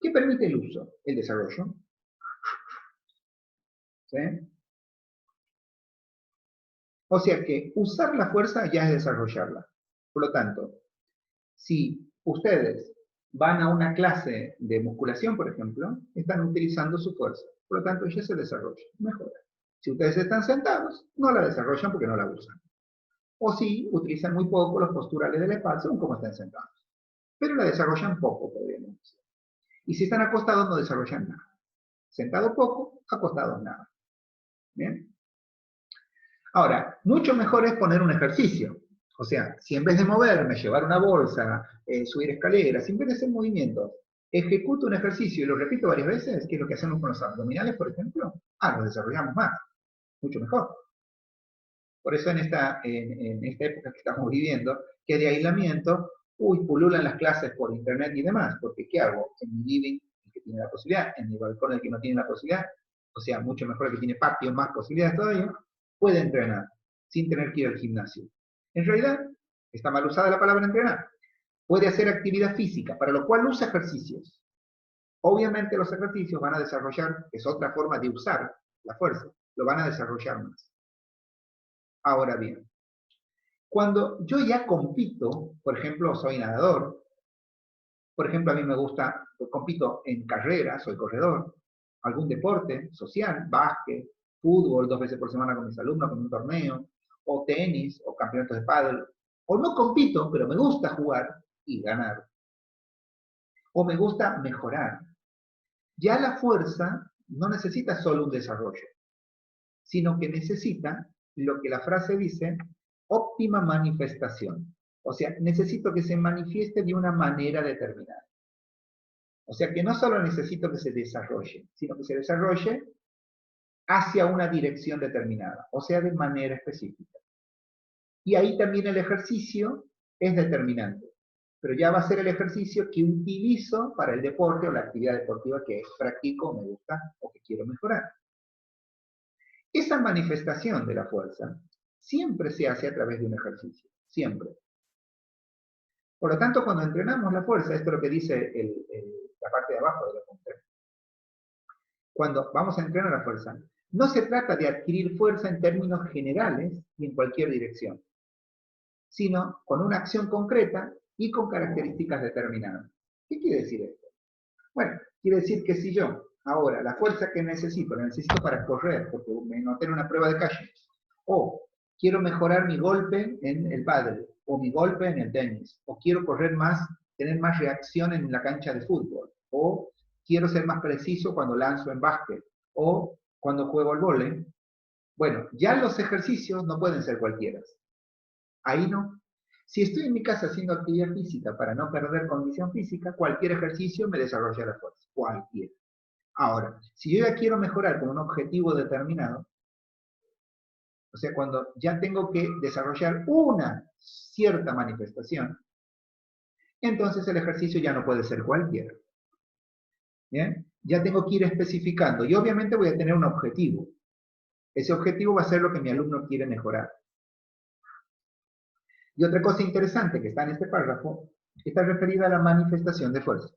¿Qué permite el uso? El desarrollo. ¿Sí? O sea que usar la fuerza ya es desarrollarla. Por lo tanto, si ustedes van a una clase de musculación, por ejemplo, están utilizando su fuerza. Por lo tanto, ya se desarrolla, mejora. Si ustedes están sentados, no la desarrollan porque no la usan. O sí, utilizan muy poco los posturales de la espalda, según cómo estén sentados. Pero la desarrollan poco, podríamos decir. Y si están acostados, no desarrollan nada. Sentado poco, acostados nada. ¿Bien? Ahora, mucho mejor es poner un ejercicio. O sea, si en vez de moverme, llevar una bolsa, subir escaleras, en vez de hacer movimientos, ejecuto un ejercicio y lo repito varias veces, que es lo que hacemos con los abdominales, por ejemplo, los desarrollamos más, mucho mejor. Por eso en esta época que estamos viviendo, que de aislamiento, pululan las clases por internet y demás, porque ¿qué hago? En mi living, el que tiene la posibilidad, en mi balcón, el que no tiene la posibilidad, o sea, mucho mejor el que tiene patio, más posibilidades todavía, puede entrenar, sin tener que ir al gimnasio. En realidad, está mal usada la palabra entrenar. Puede hacer actividad física, para lo cual usa ejercicios. Obviamente los ejercicios van a desarrollar, es otra forma de usar la fuerza, lo van a desarrollar más. Ahora bien, cuando yo ya compito, por ejemplo, soy nadador, por ejemplo, a mí me gusta, compito en carreras, soy corredor, algún deporte social, básquet, fútbol 2 veces por semana con mis alumnos, con un torneo, o tenis, o campeonatos de pádel, o no compito, pero me gusta jugar y ganar, o me gusta mejorar. Ya la fuerza no necesita solo un desarrollo, sino que necesita lo que la frase dice, óptima manifestación. O sea, necesito que se manifieste de una manera determinada. O sea que no solo necesito que se desarrolle, sino que se desarrolle hacia una dirección determinada, o sea, de manera específica. Y ahí también el ejercicio es determinante, pero ya va a ser el ejercicio que utilizo para el deporte o la actividad deportiva que practico, me gusta o que quiero mejorar. Esa manifestación de la fuerza siempre se hace a través de un ejercicio, siempre. Por lo tanto, cuando entrenamos la fuerza, esto es lo que dice la parte de abajo de la punta. Cuando vamos a entrenar la fuerza, no se trata de adquirir fuerza en términos generales y en cualquier dirección, sino con una acción concreta y con características determinadas. ¿Qué quiere decir esto? Bueno, quiere decir que si yo Ahora, la fuerza que necesito, la necesito para correr, porque me noté en una prueba de calle. O quiero mejorar mi golpe en el pádel, o mi golpe en el tenis, o quiero correr más, tener más reacción en la cancha de fútbol, o quiero ser más preciso cuando lanzo en básquet, o cuando juego al vóley. Bueno, ya los ejercicios no pueden ser cualquiera. Ahí no. Si estoy en mi casa haciendo actividad física para no perder condición física, cualquier ejercicio me desarrolla la fuerza, cualquiera. Ahora, si yo ya quiero mejorar con un objetivo determinado, o sea, cuando ya tengo que desarrollar una cierta manifestación, entonces el ejercicio ya no puede ser cualquiera. ¿Bien? Ya tengo que ir especificando y obviamente voy a tener un objetivo. Ese objetivo va a ser lo que mi alumno quiere mejorar. Y otra cosa interesante que está en este párrafo está referida a la manifestación de fuerza.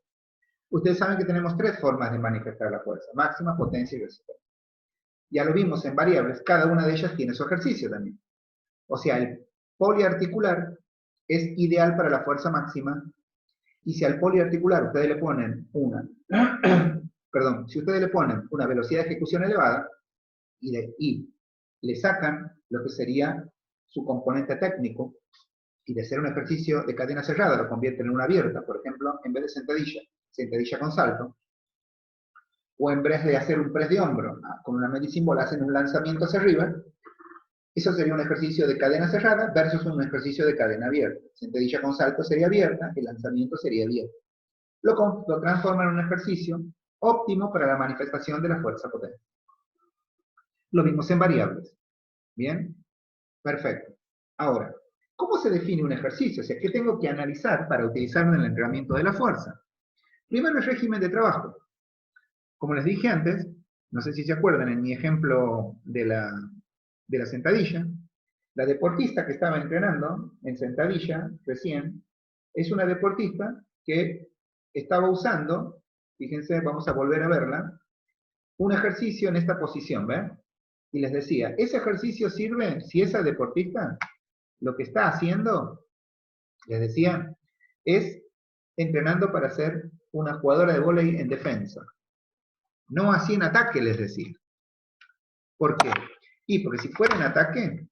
Ustedes saben que tenemos tres formas de manifestar la fuerza: máxima, potencia y resistencia. Ya lo vimos en variables, cada una de ellas tiene su ejercicio también. O sea, el poliarticular es ideal para la fuerza máxima, y si al poliarticular ustedes le ponen si ustedes le ponen una velocidad de ejecución elevada y le sacan lo que sería su componente técnico, y de ser un ejercicio de cadena cerrada lo convierten en una abierta, por ejemplo, en vez de sentadilla con salto, o en vez de hacer un press de hombro con una medicine hacen un lanzamiento hacia arriba, eso sería un ejercicio de cadena cerrada versus un ejercicio de cadena abierta. Sentadilla con salto sería abierta, el lanzamiento sería abierto. Lo transforma en un ejercicio óptimo para la manifestación de la fuerza potente. Lo vimos en variables. ¿Bien? Perfecto. Ahora, ¿cómo se define un ejercicio? O sea, ¿qué tengo que analizar para utilizarlo en el entrenamiento de la fuerza? Primero, el régimen de trabajo. Como les dije antes, no sé si se acuerdan en mi ejemplo de la sentadilla, la deportista que estaba entrenando en sentadilla recién es una deportista que estaba usando, fíjense, vamos a volver a verla, un ejercicio en esta posición, ¿ven? Y les decía, ese ejercicio sirve si esa deportista lo que está haciendo, les decía, es entrenando para ser una jugadora de vóley en defensa. No así en ataque, les decía. ¿Por qué? Y porque si fuera en ataque,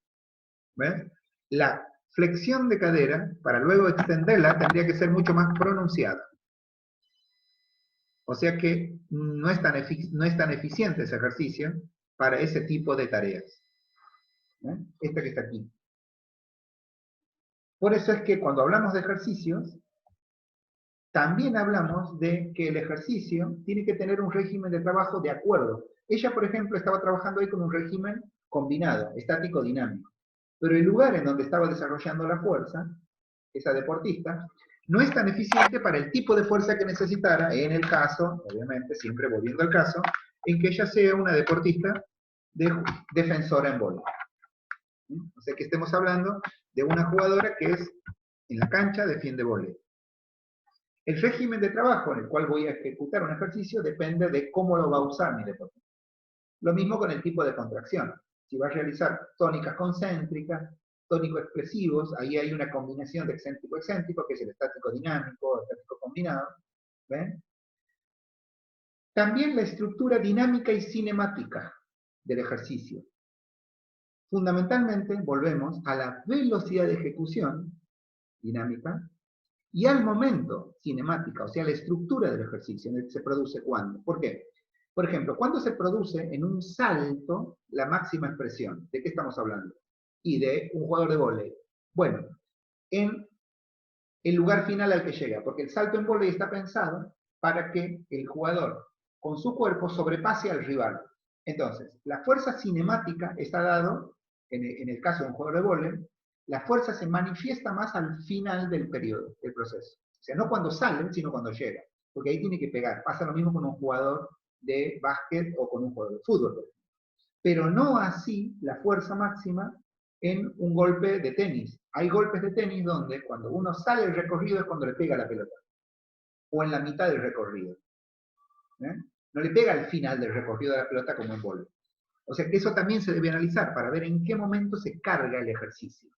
¿ves? La flexión de cadera, para luego extenderla, tendría que ser mucho más pronunciada. O sea que no es tan eficiente ese ejercicio para ese tipo de tareas. Esta que está aquí. Por eso es que cuando hablamos de ejercicios, también hablamos de que el ejercicio tiene que tener un régimen de trabajo de acuerdo. Ella, por ejemplo, estaba trabajando ahí con un régimen combinado, estático-dinámico. Pero el lugar en donde estaba desarrollando la fuerza, esa deportista, no es tan eficiente para el tipo de fuerza que necesitara, en el caso, obviamente, siempre volviendo al caso, en que ella sea una deportista defensora en vóley. O sea que estemos hablando de una jugadora que es, en la cancha, defiende vóley. El régimen de trabajo en el cual voy a ejecutar un ejercicio depende de cómo lo va a usar mi deportista. Lo mismo con el tipo de contracción. Si va a realizar tónicas concéntricas, tónico-expresivos, ahí hay una combinación de excéntrico-excéntrico, que es el estático-dinámico, estático combinado. ¿Ven? También la estructura dinámica y cinemática del ejercicio. Fundamentalmente, volvemos a la velocidad de ejecución dinámica y al momento cinemática, o sea, la estructura del ejercicio, en el que se produce cuándo. ¿Por qué? Por ejemplo, ¿cuándo se produce en un salto la máxima expresión? ¿De qué estamos hablando? Y de un jugador de vóley. Bueno, en el lugar final al que llega, porque el salto en vóley está pensado para que el jugador con su cuerpo sobrepase al rival. Entonces, la fuerza cinemática está dado, en el caso de un jugador de vóley, la fuerza se manifiesta más al final del periodo, del proceso. O sea, no cuando sale, sino cuando llega. Porque ahí tiene que pegar. Pasa lo mismo con un jugador de básquet o con un jugador de fútbol. Pero no así la fuerza máxima en un golpe de tenis. Hay golpes de tenis donde cuando uno sale del recorrido es cuando le pega la pelota. O en la mitad del recorrido. No le pega al final del recorrido de la pelota como en vóley. O sea que eso también se debe analizar para ver en qué momento se carga el ejercicio.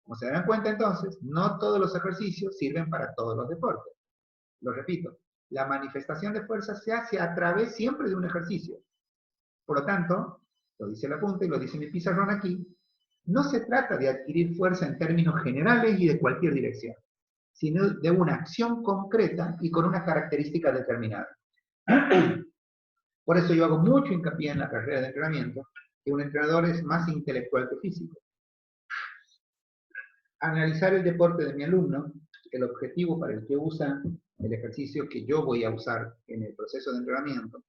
Como se dan cuenta entonces, no todos los ejercicios sirven para todos los deportes. Lo repito, la manifestación de fuerza se hace a través siempre de un ejercicio. Por lo tanto, lo dice el apunte y lo dice mi pizarrón aquí, no se trata de adquirir fuerza en términos generales y de cualquier dirección, sino de una acción concreta y con una característica determinada. Por eso yo hago mucho hincapié en la carrera de entrenamiento, que un entrenador es más intelectual que físico. Analizar el deporte de mi alumno, el objetivo para el que usa el ejercicio que yo voy a usar en el proceso de entrenamiento,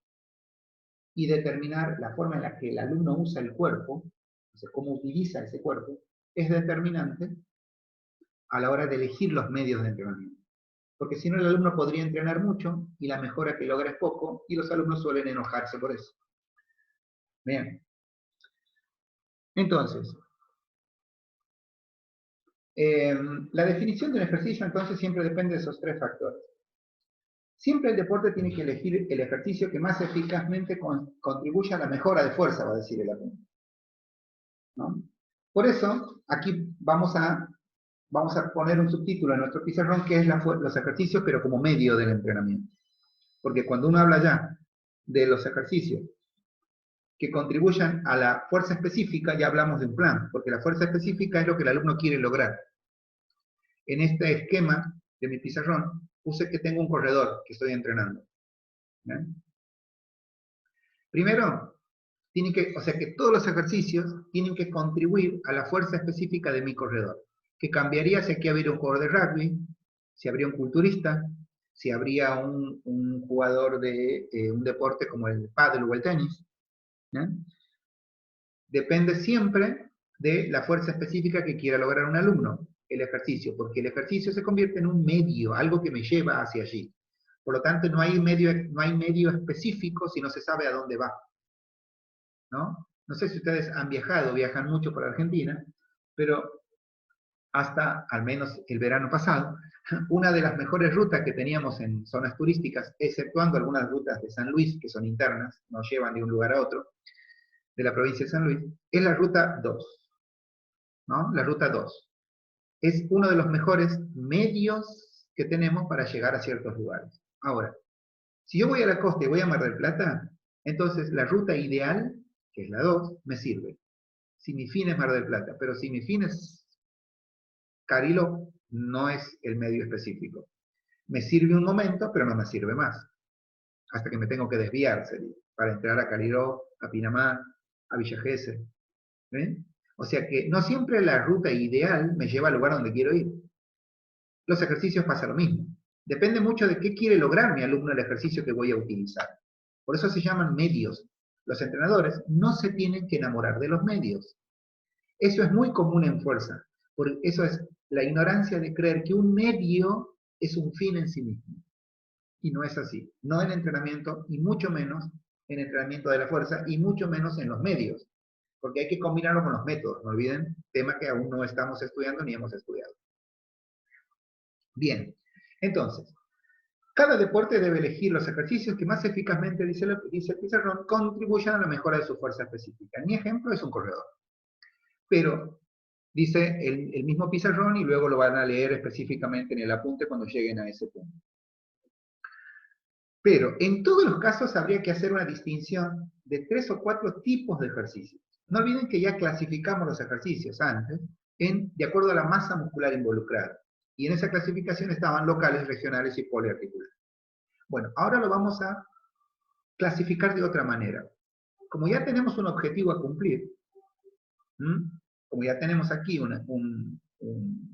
y determinar la forma en la que el alumno usa el cuerpo, o sea, cómo utiliza ese cuerpo, es determinante a la hora de elegir los medios de entrenamiento. Porque si no, el alumno podría entrenar mucho y la mejora que logra es poco, y los alumnos suelen enojarse por eso. Bien. Entonces, la definición de un ejercicio entonces siempre depende de esos tres factores. Siempre el deporte tiene que elegir el ejercicio que más eficazmente contribuya a la mejora de fuerza, va a decir el apunte, ¿no? Por eso, aquí vamos a poner un subtítulo en nuestro pizarrón que es los ejercicios, pero como medio del entrenamiento. Porque cuando uno habla ya de los ejercicios que contribuyan a la fuerza específica, ya hablamos de un plan, porque la fuerza específica es lo que el alumno quiere lograr. En este esquema de mi pizarrón, puse que tengo un corredor que estoy entrenando. ¿Ven? Primero, o sea que todos los ejercicios tienen que contribuir a la fuerza específica de mi corredor, que cambiaría si aquí habría un jugador de rugby, si habría un culturista, si habría un jugador de un deporte como el pádel o el tenis. ¿Eh? Depende siempre de la fuerza específica que quiera lograr un alumno, el ejercicio, porque el ejercicio se convierte en un medio, algo que me lleva hacia allí. Por lo tanto, no hay medio específico si no se sabe a dónde va. ¿No? No sé si ustedes han viajado, viajan mucho por Argentina, pero hasta, al menos el verano pasado, una de las mejores rutas que teníamos en zonas turísticas, exceptuando algunas rutas de San Luis, que son internas, no llevan de un lugar a otro, de la provincia de San Luis, es la ruta 2. ¿No? La ruta 2. Es uno de los mejores medios que tenemos para llegar a ciertos lugares. Ahora, si yo voy a la costa y voy a Mar del Plata, entonces la ruta ideal, que es la 2, me sirve. Si mi fin es Mar del Plata, pero si mi fin es Cariló, no es el medio específico. Me sirve un momento, pero no me sirve más. Hasta que me tengo que desviar, sería, para entrar a Cariló, a Pinamar, a Villa Gesell. ¿Ven? O sea que no siempre la ruta ideal me lleva al lugar donde quiero ir. Los ejercicios pasa lo mismo. Depende mucho de qué quiere lograr mi alumno el ejercicio que voy a utilizar. Por eso se llaman medios. Los entrenadores no se tienen que enamorar de los medios. Eso es muy común en fuerza. Por eso es la ignorancia de creer que un medio es un fin en sí mismo. Y no es así. No en entrenamiento, y mucho menos en entrenamiento de la fuerza, y mucho menos en los medios. Porque hay que combinarlo con los métodos. No olviden, tema que aún no estamos estudiando ni hemos estudiado. Bien, entonces, cada deporte debe elegir los ejercicios que más eficazmente, dice el pizarrón, contribuyan a la mejora de su fuerza específica. Mi ejemplo es un corredor. Pero dice el mismo pizarrón y luego lo van a leer específicamente en el apunte cuando lleguen a ese punto. Pero en todos los casos habría que hacer una distinción de 3 o 4 tipos de ejercicios. No olviden que ya clasificamos los ejercicios antes de acuerdo a la masa muscular involucrada. Y en esa clasificación estaban locales, regionales y poliarticulares. Bueno, ahora lo vamos a clasificar de otra manera. Como ya tenemos un objetivo a cumplir, como ya tenemos aquí un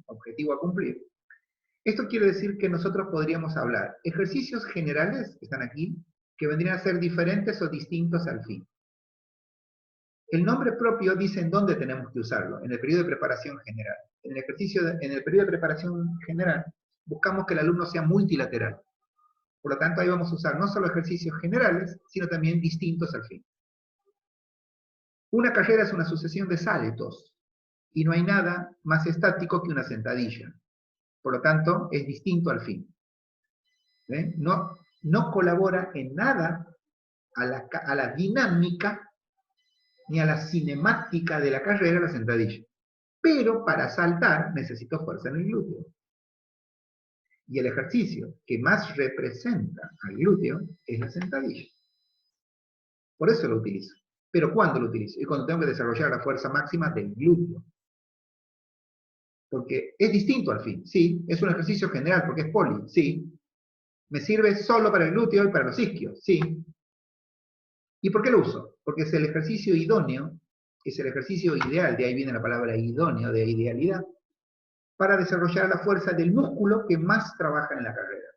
objetivo a cumplir, esto quiere decir que nosotros podríamos hablar ejercicios generales, que están aquí, que vendrían a ser diferentes o distintos al fin. El nombre propio dice en dónde tenemos que usarlo, en el periodo de preparación general. En el periodo de preparación general, buscamos que el alumno sea multilateral. Por lo tanto, ahí vamos a usar no solo ejercicios generales, sino también distintos al fin. Una carrera es una sucesión de saltos, y no hay nada más estático que una sentadilla. Por lo tanto, es distinto al fin. ¿Eh? No colabora en nada a la dinámica ni a la cinemática de la carrera la sentadilla. Pero para saltar necesito fuerza en el glúteo. Y el ejercicio que más representa al glúteo es la sentadilla. Por eso lo utilizo. Pero ¿cuándo lo utilizo? Y cuando tengo que desarrollar la fuerza máxima del glúteo. Porque es distinto al fin, sí. Es un ejercicio general porque es poli, sí. Me sirve solo para el glúteo y para los isquios, sí. ¿Y por qué lo uso? Porque es el ejercicio idóneo, es el ejercicio ideal, de ahí viene la palabra idóneo, de idealidad, para desarrollar la fuerza del músculo que más trabaja en la carrera,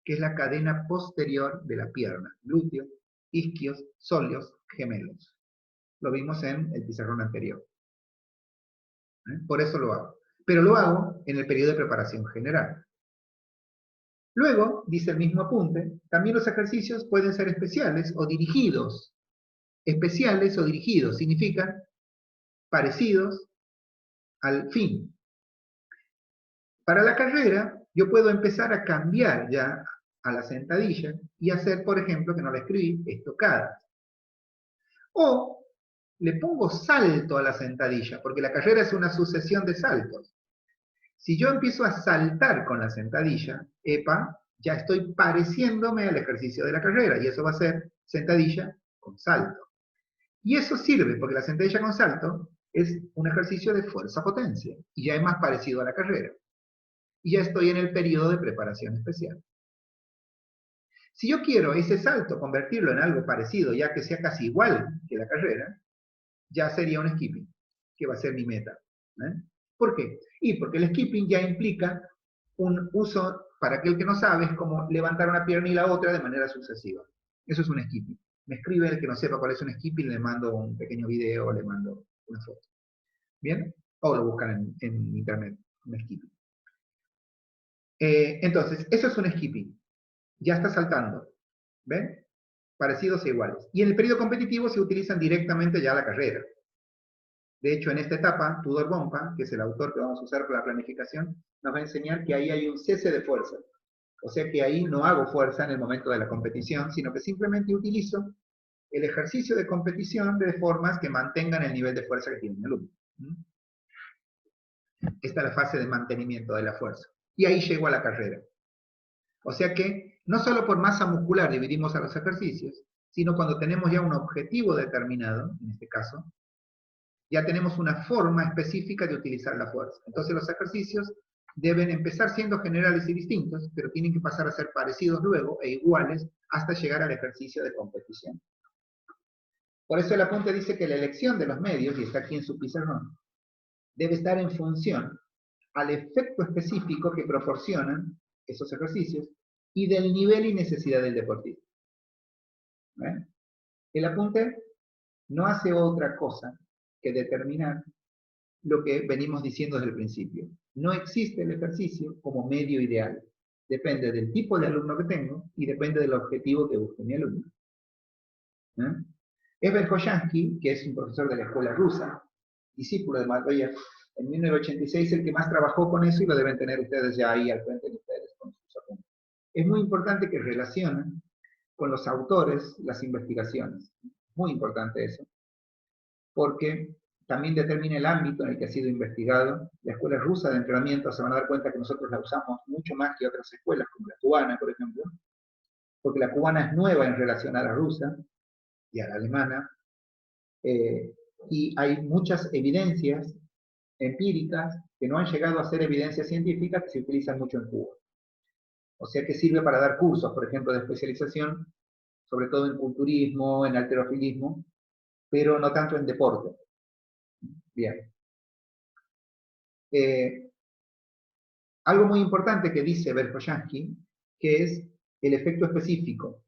que es la cadena posterior de la pierna, glúteo, isquios, sóleos, gemelos. Lo vimos en el pizarrón anterior. Por eso lo hago. Pero lo hago en el periodo de preparación general. Luego, dice el mismo apunte, también los ejercicios pueden ser especiales o dirigidos. Especiales o dirigidos significan parecidos al fin. Para la carrera, yo puedo empezar a cambiar ya a la sentadilla y hacer, por ejemplo, que no la escribí, estocadas. O le pongo salto a la sentadilla, porque la carrera es una sucesión de saltos. Si yo empiezo a saltar con la sentadilla, epa, ya estoy pareciéndome al ejercicio de la carrera, y eso va a ser sentadilla con salto. Y eso sirve, porque la sentadilla con salto es un ejercicio de fuerza-potencia, y ya es más parecido a la carrera. Y ya estoy en el periodo de preparación especial. Si yo quiero ese salto convertirlo en algo parecido, ya que sea casi igual que la carrera, ya sería un skipping, que va a ser mi meta. ¿Por qué? Y porque el skipping ya implica un uso, para aquel que no sabe, es como levantar una pierna y la otra de manera sucesiva. Eso es un skipping. Me escribe el que no sepa cuál es un skipping, le mando un pequeño video, le mando una foto. ¿Bien? O lo buscan en internet, un skipping. Entonces, eso es un skipping. Ya está saltando. ¿Ven? Parecidos e iguales. Y en el periodo competitivo se utilizan directamente ya la carrera. De hecho, en esta etapa, Tudor Bompa, que es el autor que vamos a usar para la planificación, nos va a enseñar que ahí hay un cese de fuerza. O sea que ahí no hago fuerza en el momento de la competición, sino que simplemente utilizo el ejercicio de competición de formas que mantengan el nivel de fuerza que tiene el alumno. Esta es la fase de mantenimiento de la fuerza. Y ahí llego a la carrera. O sea que no solo por masa muscular dividimos a los ejercicios, sino cuando tenemos ya un objetivo determinado, en este caso, ya tenemos una forma específica de utilizar la fuerza. Entonces los ejercicios deben empezar siendo generales y distintos, pero tienen que pasar a ser parecidos luego e iguales hasta llegar al ejercicio de competición. Por eso el apunte dice que la elección de los medios, y está aquí en su pizarrón, debe estar en función al efecto específico que proporcionan esos ejercicios y del nivel y necesidad del deportista. ¿Ven? El apunte no hace otra cosa que determinar lo que venimos diciendo desde el principio. No existe el ejercicio como medio ideal. Depende del tipo de alumno que tengo y depende del objetivo que busque mi alumno. Verkhoshansky, que es un profesor de la escuela rusa, discípulo de Medvedev, en 1986 el que más trabajó con eso, y lo deben tener ustedes ya ahí al frente de ustedes con sus apuntes. Es muy importante que relacionen con los autores las investigaciones. Muy importante eso. Porque también determina el ámbito en el que ha sido investigado. La escuela rusa de entrenamiento, se van a dar cuenta que nosotros la usamos mucho más que otras escuelas, como la cubana, por ejemplo, porque la cubana es nueva en relación a la rusa y a la alemana, y hay muchas evidencias empíricas que no han llegado a ser evidencias científicas que se utilizan mucho en Cuba. O sea que sirve para dar cursos, por ejemplo, de especialización, sobre todo en culturismo, en halterofilismo, pero no tanto en deporte. Bien. Algo muy importante que dice Verkhoshansky, que es el efecto específico.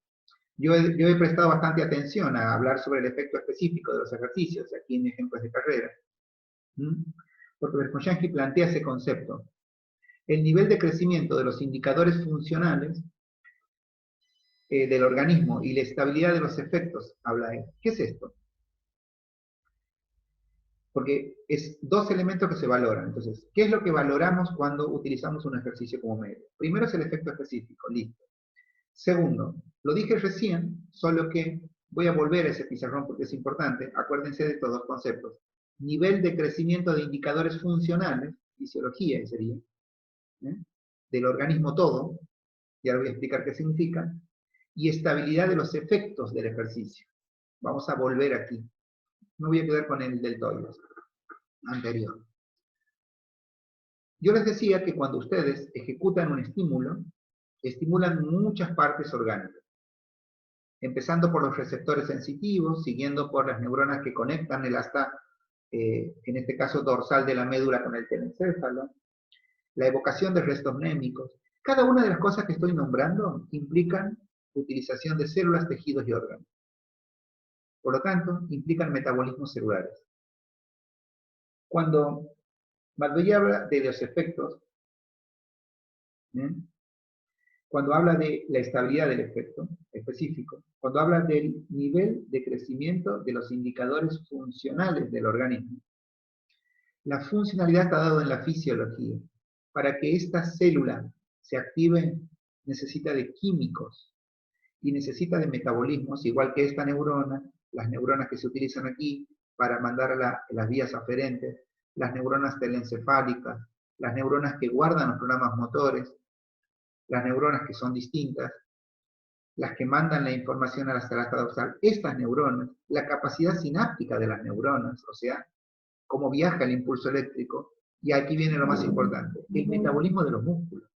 Yo he prestado bastante atención a hablar sobre el efecto específico de los ejercicios, aquí en ejemplos de carrera. Porque Verkhoshansky plantea ese concepto. El nivel de crecimiento de los indicadores funcionales del organismo y la estabilidad de los efectos, habla él. ¿Qué es esto? Porque es dos elementos que se valoran. Entonces, ¿qué es lo que valoramos cuando utilizamos un ejercicio como medio? Primero es el efecto específico, listo. Segundo, lo dije recién, solo que voy a volver a ese pizarrón porque es importante. Acuérdense de estos dos conceptos. Nivel de crecimiento de indicadores funcionales, fisiología sería, del organismo todo, y ahora voy a explicar qué significa, y estabilidad de los efectos del ejercicio. Vamos a volver aquí. Me voy a quedar con el deltoides anterior. Yo les decía que cuando ustedes ejecutan un estímulo, estimulan muchas partes orgánicas, empezando por los receptores sensitivos, siguiendo por las neuronas que conectan el asta, en este caso dorsal de la médula con el telencéfalo, la evocación de restos mnémicos. Cada una de las cosas que estoy nombrando implican utilización de células, tejidos y órganos. Por lo tanto, implican metabolismos celulares. Cuando Baldoni habla de los efectos, cuando habla de la estabilidad del efecto específico, cuando habla del nivel de crecimiento de los indicadores funcionales del organismo, la funcionalidad está dada en la fisiología. Para que esta célula se active, necesita de químicos y necesita de metabolismos, igual que esta neurona, las neuronas que se utilizan aquí para mandar a las vías aferentes, las neuronas telencefálicas, las neuronas que guardan los programas motores, las neuronas que son distintas, las que mandan la información a la estrata dorsal. Estas neuronas, la capacidad sináptica de las neuronas, o sea, cómo viaja el impulso eléctrico, y aquí viene lo más importante, el metabolismo de los músculos,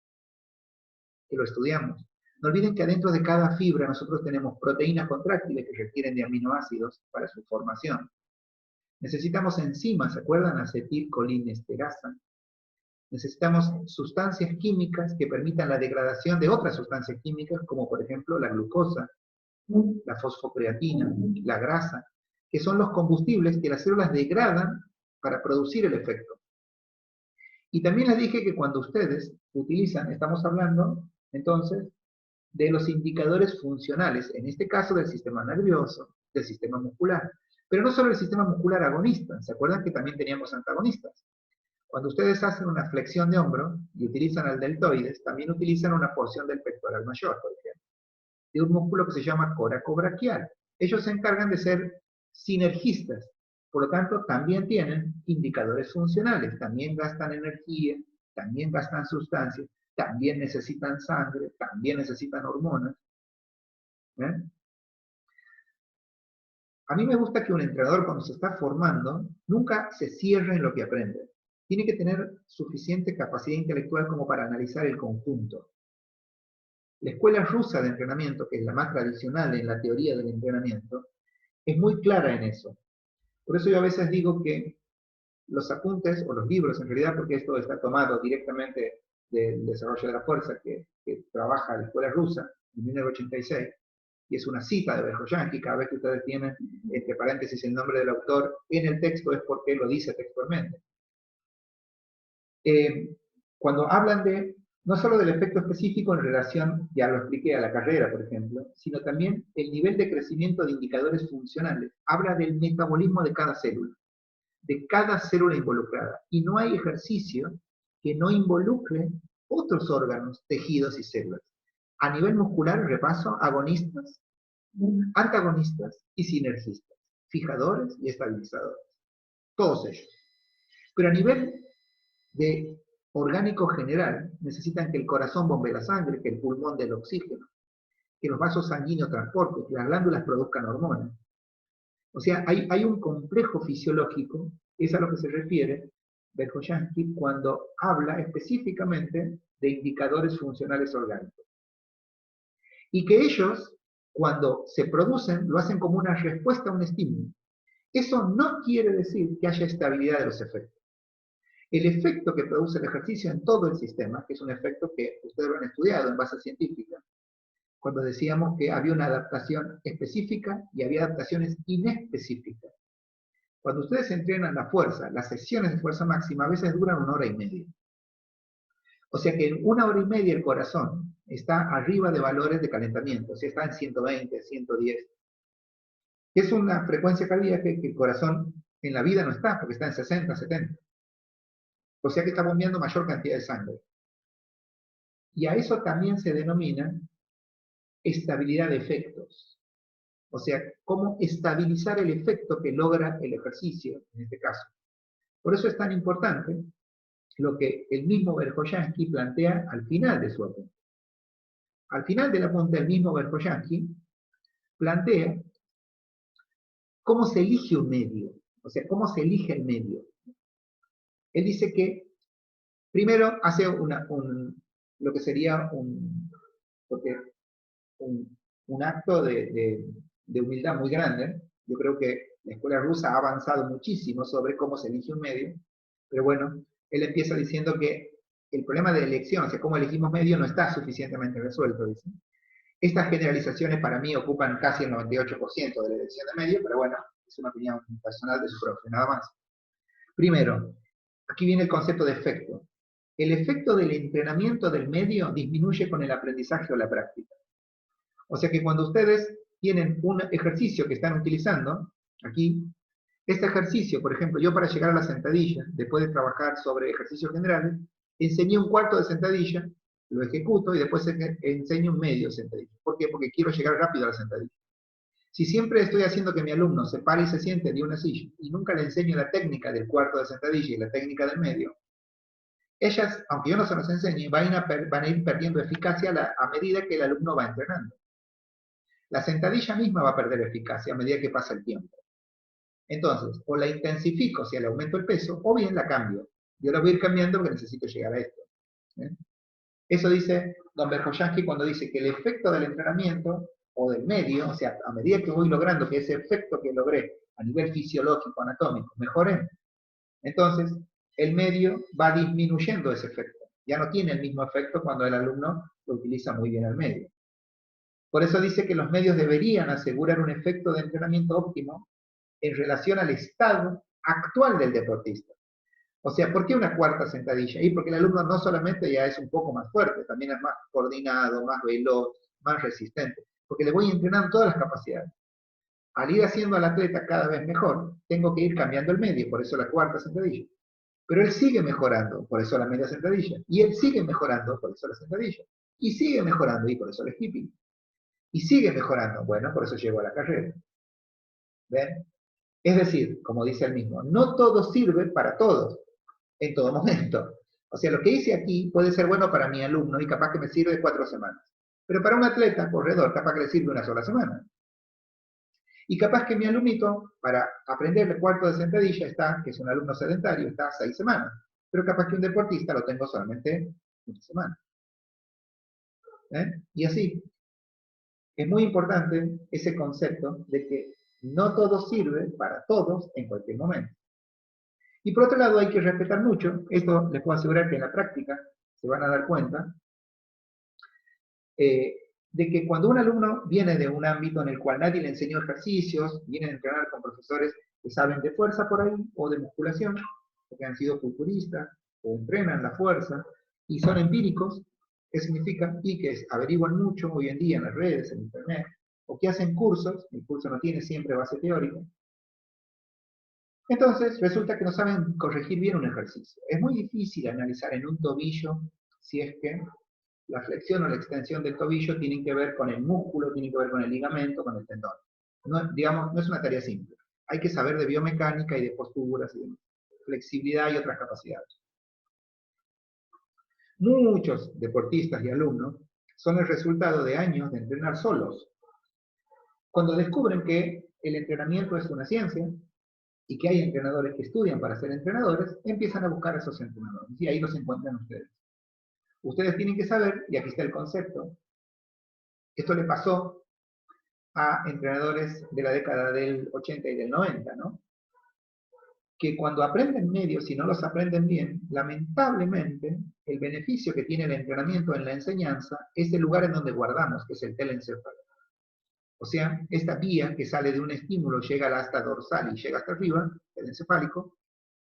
que lo estudiamos. No olviden que adentro de cada fibra nosotros tenemos proteínas contráctiles que requieren de aminoácidos para su formación. Necesitamos enzimas, ¿se acuerdan? Acetilcolinesterasa. Necesitamos sustancias químicas que permitan la degradación de otras sustancias químicas, como por ejemplo la glucosa, la fosfocreatina, la grasa, que son los combustibles que las células degradan para producir el efecto. Y también les dije que cuando ustedes utilizan, estamos hablando entonces de los indicadores funcionales, en este caso del sistema nervioso, del sistema muscular, pero no solo el sistema muscular agonista, ¿se acuerdan que también teníamos antagonistas? Cuando ustedes hacen una flexión de hombro y utilizan el deltoides, también utilizan una porción del pectoral mayor, por ejemplo, de un músculo que se llama coracobraquial. Ellos se encargan de ser sinergistas, por lo tanto, también tienen indicadores funcionales, también gastan energía, también gastan sustancias, también necesitan sangre, también necesitan hormonas. A mí me gusta que un entrenador cuando se está formando nunca se cierre en lo que aprende. Tiene que tener suficiente capacidad intelectual como para analizar el conjunto. La escuela rusa de entrenamiento, que es la más tradicional en la teoría del entrenamiento, es muy clara en eso. Por eso yo a veces digo que los apuntes, o los libros en realidad, porque esto está tomado directamente del desarrollo de la fuerza que trabaja la escuela rusa en 1986, y es una cita de Verkhoyanski. Cada vez que ustedes tienen entre paréntesis el nombre del autor en el texto es porque lo dice textualmente. Cuando hablan de, no solo del efecto específico en relación, ya lo expliqué, a la carrera, por ejemplo, sino también el nivel de crecimiento de indicadores funcionales. Habla del metabolismo de cada célula involucrada. Y no hay ejercicio que no involucre otros órganos, tejidos y células. A nivel muscular, repaso, agonistas, antagonistas y sinergistas, fijadores y estabilizadores. Todos ellos. Pero a nivel de orgánico general, necesitan que el corazón bombee la sangre, que el pulmón dé el oxígeno, que los vasos sanguíneos transporten, que las glándulas produzcan hormonas. O sea, hay un complejo fisiológico, es a lo que se refiere Verkhoyanski cuando habla específicamente de indicadores funcionales orgánicos. Y que ellos, cuando se producen, lo hacen como una respuesta a un estímulo. Eso no quiere decir que haya estabilidad de los efectos. El efecto que produce el ejercicio en todo el sistema, que es un efecto que ustedes lo han estudiado en base científica, cuando decíamos que había una adaptación específica y había adaptaciones inespecíficas. Cuando ustedes entrenan la fuerza, las sesiones de fuerza máxima a veces duran 1 hora y media. O sea que en 1 hora y media el corazón está arriba de valores de calentamiento, o sea, está en 120, 110. Es una frecuencia cardíaca que el corazón en la vida no está, porque está en 60, 70. O sea que está bombeando mayor cantidad de sangre. Y a eso también se denomina estabilidad de efectos. O sea, cómo estabilizar el efecto que logra el ejercicio, en este caso. Por eso es tan importante lo que el mismo Verkhoyanski plantea al final de su apunte. Al final del apunte, el mismo Verkhoyanski plantea cómo se elige un medio, o sea, cómo se elige el medio. Él dice que primero hace lo que sería un acto de humildad muy grande. Yo creo que la escuela rusa ha avanzado muchísimo sobre cómo se elige un medio, pero bueno, él empieza diciendo que el problema de elección, o sea, cómo elegimos medio, no está suficientemente resuelto, dice. Estas generalizaciones para mí ocupan casi el 98% de la elección de medio, pero bueno, es una opinión personal de su profe, nada más. Primero, aquí viene el concepto de efecto. El efecto del entrenamiento del medio disminuye con el aprendizaje o la práctica. O sea que cuando ustedes tienen un ejercicio que están utilizando, aquí, este ejercicio, por ejemplo, yo para llegar a la sentadilla, después de trabajar sobre ejercicios generales, enseñé un cuarto de sentadilla, lo ejecuto y después enseño un medio sentadilla. ¿Por qué? Porque quiero llegar rápido a la sentadilla. Si siempre estoy haciendo que mi alumno se pare y se siente de una silla y nunca le enseño la técnica del cuarto de sentadilla y la técnica del medio, ellas, aunque yo no se los enseñe, van a ir perdiendo eficacia a medida que el alumno va entrenando. La sentadilla misma va a perder eficacia a medida que pasa el tiempo. Entonces, o la intensifico si le aumento el peso, o bien la cambio. Yo la voy a ir cambiando porque necesito llegar a esto. Eso dice don Verkhoyanski cuando dice que el efecto del entrenamiento o del medio, o sea, a medida que voy logrando que ese efecto que logré a nivel fisiológico, anatómico, mejore, entonces el medio va disminuyendo ese efecto. Ya no tiene el mismo efecto cuando el alumno lo utiliza muy bien el medio. Por eso dice que los medios deberían asegurar un efecto de entrenamiento óptimo en relación al estado actual del deportista. O sea, ¿por qué una cuarta sentadilla? Y porque el alumno no solamente ya es un poco más fuerte, también es más coordinado, más veloz, más resistente, porque le voy entrenando todas las capacidades. Al ir haciendo al atleta cada vez mejor, tengo que ir cambiando el medio, por eso la cuarta sentadilla. Pero él sigue mejorando, por eso la media sentadilla. Y él sigue mejorando, por eso la sentadilla. Y sigue mejorando, y por eso el skipping. Y sigue mejorando, bueno, por eso llegó a la carrera. ¿Ven? Es decir, como dice él mismo, no todo sirve para todos, en todo momento. O sea, lo que hice aquí puede ser bueno para mi alumno y capaz que me sirve 4 semanas. Pero para un atleta, corredor, capaz que le sirve una sola semana. Y capaz que mi alumnito, para aprender el cuarto de sentadilla, que es un alumno sedentario, está 6 semanas. Pero capaz que un deportista lo tengo solamente 1 semana. Y así. Es muy importante ese concepto de que no todo sirve para todos en cualquier momento. Y por otro lado hay que respetar mucho, esto les puedo asegurar que en la práctica se van a dar cuenta, de que cuando un alumno viene de un ámbito en el cual nadie le enseñó ejercicios, viene a entrenar con profesores que saben de fuerza por ahí, o de musculación, porque han sido culturistas, o entrenan la fuerza, y son empíricos, ¿qué significa? Y que averiguan mucho hoy en día en las redes, en internet, o que hacen cursos, el curso no tiene siempre base teórica. Entonces, resulta que no saben corregir bien un ejercicio. Es muy difícil analizar en un tobillo si es que la flexión o la extensión del tobillo tienen que ver con el músculo, tienen que ver con el ligamento, con el tendón. No, digamos, no es una tarea simple. Hay que saber de biomecánica y de posturas, y de flexibilidad y otras capacidades. Muchos deportistas y alumnos son el resultado de años de entrenar solos. Cuando descubren que el entrenamiento es una ciencia y que hay entrenadores que estudian para ser entrenadores, empiezan a buscar a esos entrenadores y ahí los encuentran ustedes. Ustedes tienen que saber, y aquí está el concepto, esto le pasó a entrenadores de la década del 80 y del 90, ¿no? Que cuando aprenden medios, si no los aprenden bien, lamentablemente, el beneficio que tiene el entrenamiento en la enseñanza es el lugar en donde guardamos, que es el telencéfalo. O sea, esta vía que sale de un estímulo, llega hasta dorsal y llega hasta arriba, el encefálico,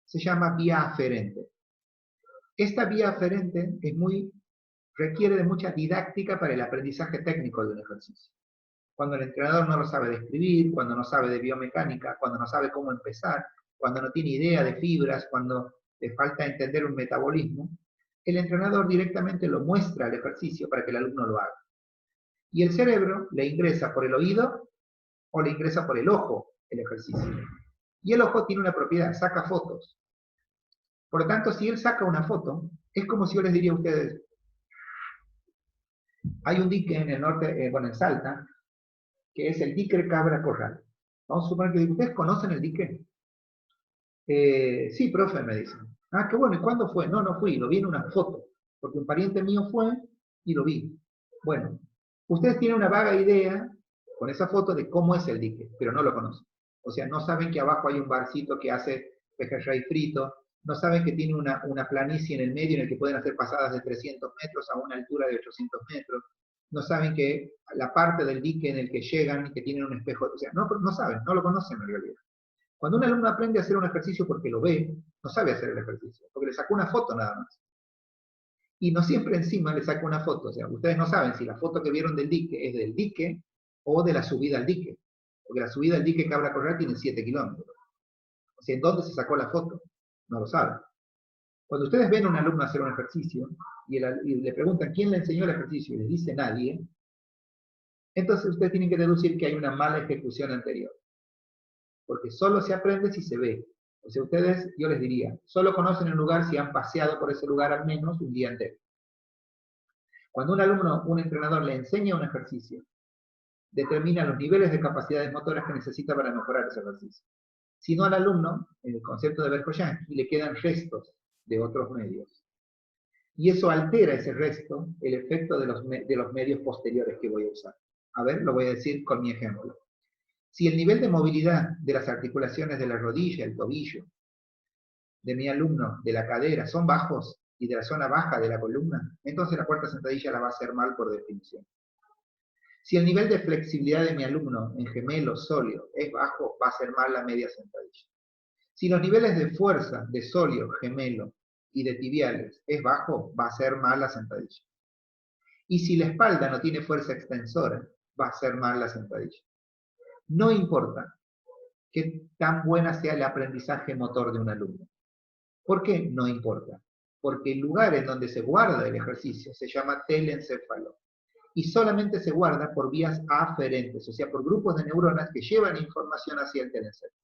se llama vía aferente. Esta vía aferente requiere de mucha didáctica para el aprendizaje técnico de un ejercicio. Cuando el entrenador no lo sabe describir, cuando no sabe de biomecánica, cuando no sabe cómo empezar, cuando no tiene idea de fibras, cuando le falta entender un metabolismo, el entrenador directamente lo muestra al ejercicio para que el alumno lo haga. Y el cerebro le ingresa por el oído o le ingresa por el ojo el ejercicio. Y el ojo tiene una propiedad, saca fotos. Por lo tanto, si él saca una foto, es como si yo les diría a ustedes, hay un dique en el norte, bueno, en Salta, que es el dique Cabra Corral. Vamos a suponer que ustedes conocen el dique. Sí, profe, me dicen. Ah, qué bueno, ¿y cuándo fue? No, no fui, lo vi en una foto, porque un pariente mío fue y lo vi. Bueno, ustedes tienen una vaga idea con esa foto de cómo es el dique, pero no lo conocen. O sea, no saben que abajo hay un barcito que hace pejerrey frito, no saben que tiene una planicie en el medio en el que pueden hacer pasadas de 300 metros a una altura de 800 metros, no saben que la parte del dique en el que llegan y que tienen un espejo, o sea, no saben, no lo conocen en realidad. Cuando un alumno aprende a hacer un ejercicio porque lo ve, no sabe hacer el ejercicio, porque le sacó una foto nada más. Y no siempre encima le saca una foto, o sea, ustedes no saben si la foto que vieron del dique es del dique o de la subida al dique, porque la subida al dique Cabra Corral tiene 7 kilómetros. O sea, ¿en dónde se sacó la foto? No lo saben. Cuando ustedes ven a un alumno hacer un ejercicio y le preguntan quién le enseñó el ejercicio y les dice nadie, entonces ustedes tienen que deducir que hay una mala ejecución anterior. Porque solo se aprende si se ve. O sea, ustedes, yo les diría, solo conocen el lugar si han paseado por ese lugar al menos un día entero. Cuando un alumno, un entrenador le enseña un ejercicio, determina los niveles de capacidades motoras que necesita para mejorar ese ejercicio. Si no, al alumno, en el concepto de Verkhoyanski, le quedan restos de otros medios. Y eso altera ese resto, el efecto de los medios posteriores que voy a usar. A ver, lo voy a decir con mi ejemplo. Si el nivel de movilidad de las articulaciones de la rodilla, el tobillo, de mi alumno, de la cadera, son bajos y de la zona baja de la columna, entonces la cuarta sentadilla la va a hacer mal por definición. Si el nivel de flexibilidad de mi alumno en gemelo sóleo es bajo, va a ser mal la media sentadilla. Si los niveles de fuerza de sóleo, gemelo y de tibiales es bajo, va a ser mal la sentadilla. Y si la espalda no tiene fuerza extensora, va a ser mal la sentadilla. No importa qué tan buena sea el aprendizaje motor de un alumno. ¿Por qué no importa? Porque el lugar en donde se guarda el ejercicio se llama telencéfalo y solamente se guarda por vías aferentes, o sea, por grupos de neuronas que llevan información hacia el telencéfalo.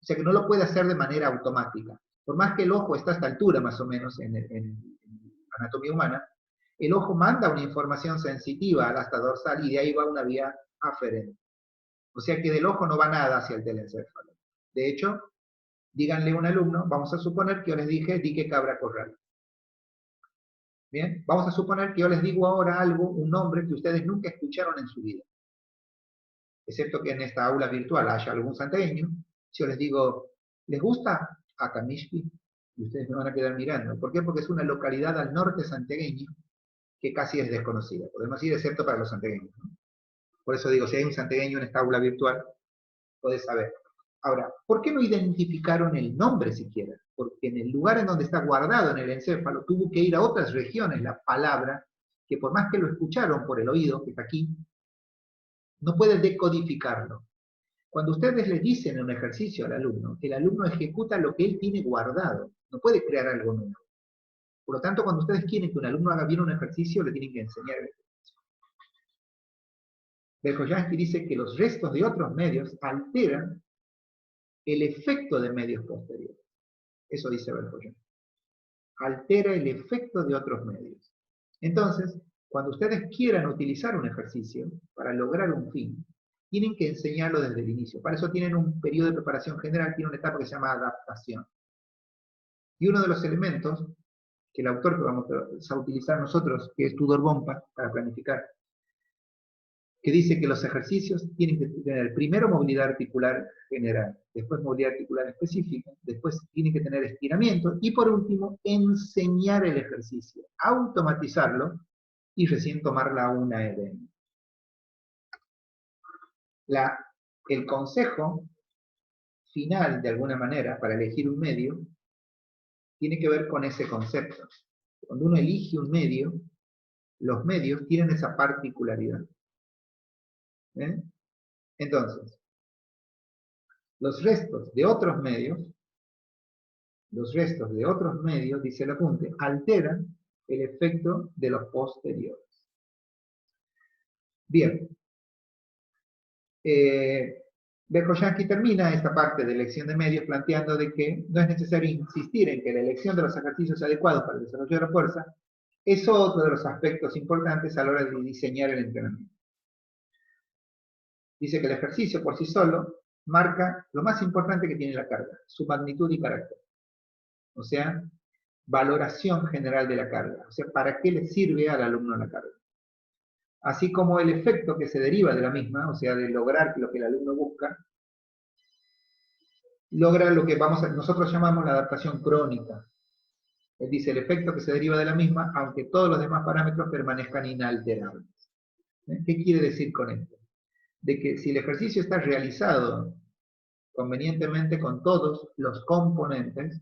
O sea que no lo puede hacer de manera automática. Por más que el ojo está a esta altura más o menos en anatomía humana, el ojo manda una información sensitiva al asta dorsal y de ahí va una vía aferente. O sea que del ojo no va nada hacia el telencéfalo. De hecho, díganle a un alumno, vamos a suponer que yo les dije dique Cabra Corral. Bien, vamos a suponer que yo les digo ahora algo, un nombre que ustedes nunca escucharon en su vida. Excepto que en esta aula virtual haya algún santiagueño. Si yo les digo, ¿les gusta Acamishki? Y ustedes me van a quedar mirando. ¿Por qué? Porque es una localidad al norte santiagueño que casi es desconocida. Podemos decir, excepto para los santiagueños, ¿no? Por eso digo, si hay un santiagueño en esta aula virtual, puedes saber. Ahora, ¿por qué no identificaron el nombre siquiera? Porque en el lugar en donde está guardado en el encéfalo tuvo que ir a otras regiones la palabra, que por más que lo escucharon por el oído, que está aquí, no puede decodificarlo. Cuando ustedes le dicen en un ejercicio al alumno, el alumno ejecuta lo que él tiene guardado, no puede crear algo nuevo. Por lo tanto, cuando ustedes quieren que un alumno haga bien un ejercicio, le tienen que enseñar el ejercicio. Verkhoyanski dice que los restos de otros medios alteran el efecto de medios posteriores. Eso dice Verkhoyanski. Altera el efecto de otros medios. Entonces, cuando ustedes quieran utilizar un ejercicio para lograr un fin, tienen que enseñarlo desde el inicio. Para eso tienen un periodo de preparación general, tiene una etapa que se llama adaptación. Y uno de los elementos que el autor que vamos a utilizar nosotros, que es Tudor Bompa, para planificar, que dice que los ejercicios tienen que tener primero movilidad articular general, después movilidad articular específica, después tienen que tener estiramiento y por último enseñar el ejercicio, automatizarlo y recién tomar la UNAEDM. El consejo final, de alguna manera, para elegir un medio, tiene que ver con ese concepto. Cuando uno elige un medio, los medios tienen esa particularidad. ¿Eh? Entonces, los restos de otros medios, dice el apunte, alteran el efecto de los posteriores. Bien. Verkhoyanski termina esta parte de elección de medios planteando de que no es necesario insistir en que la elección de los ejercicios adecuados para el desarrollo de la fuerza es otro de los aspectos importantes a la hora de diseñar el entrenamiento. Dice que el ejercicio por sí solo marca lo más importante que tiene la carga, su magnitud y carácter. O sea, valoración general de la carga. O sea, ¿para qué le sirve al alumno la carga? Así como el efecto que se deriva de la misma, o sea, de lograr lo que el alumno busca, logra lo que nosotros llamamos la adaptación crónica. Él dice el efecto que se deriva de la misma, aunque todos los demás parámetros permanezcan inalterables. ¿Qué quiere decir con esto? De que si el ejercicio está realizado convenientemente con todos los componentes,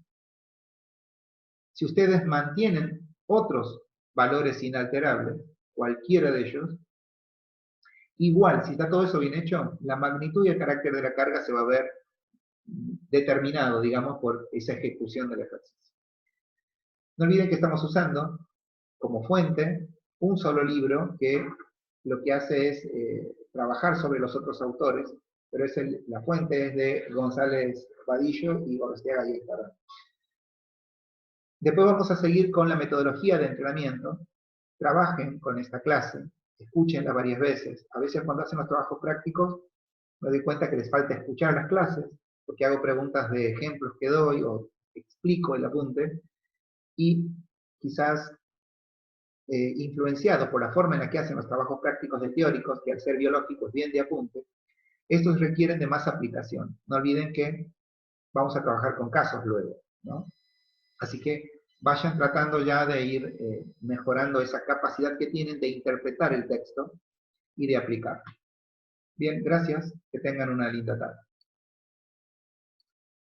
si ustedes mantienen otros valores inalterables, cualquiera de ellos, igual, si está todo eso bien hecho, la magnitud y el carácter de la carga se va a ver determinado, digamos, por esa ejecución del ejercicio. No olviden que estamos usando como fuente un solo libro que lo que hace es trabajar sobre los otros autores, pero la fuente es de González Vadillo y Gorostiaga y Estarrón. Después vamos a seguir con la metodología de entrenamiento. Trabajen con esta clase, escúchenla varias veces. A veces cuando hacen los trabajos prácticos me doy cuenta que les falta escuchar las clases, porque hago preguntas de ejemplos que doy o explico el apunte, y quizás influenciado por la forma en la que hacen los trabajos prácticos de teóricos, que al ser biológicos bien de apunte, estos requieren de más aplicación. No olviden que vamos a trabajar con casos luego, ¿no? Así que vayan tratando ya de ir mejorando esa capacidad que tienen de interpretar el texto y de aplicarlo. Bien, gracias. Que tengan una linda tarde.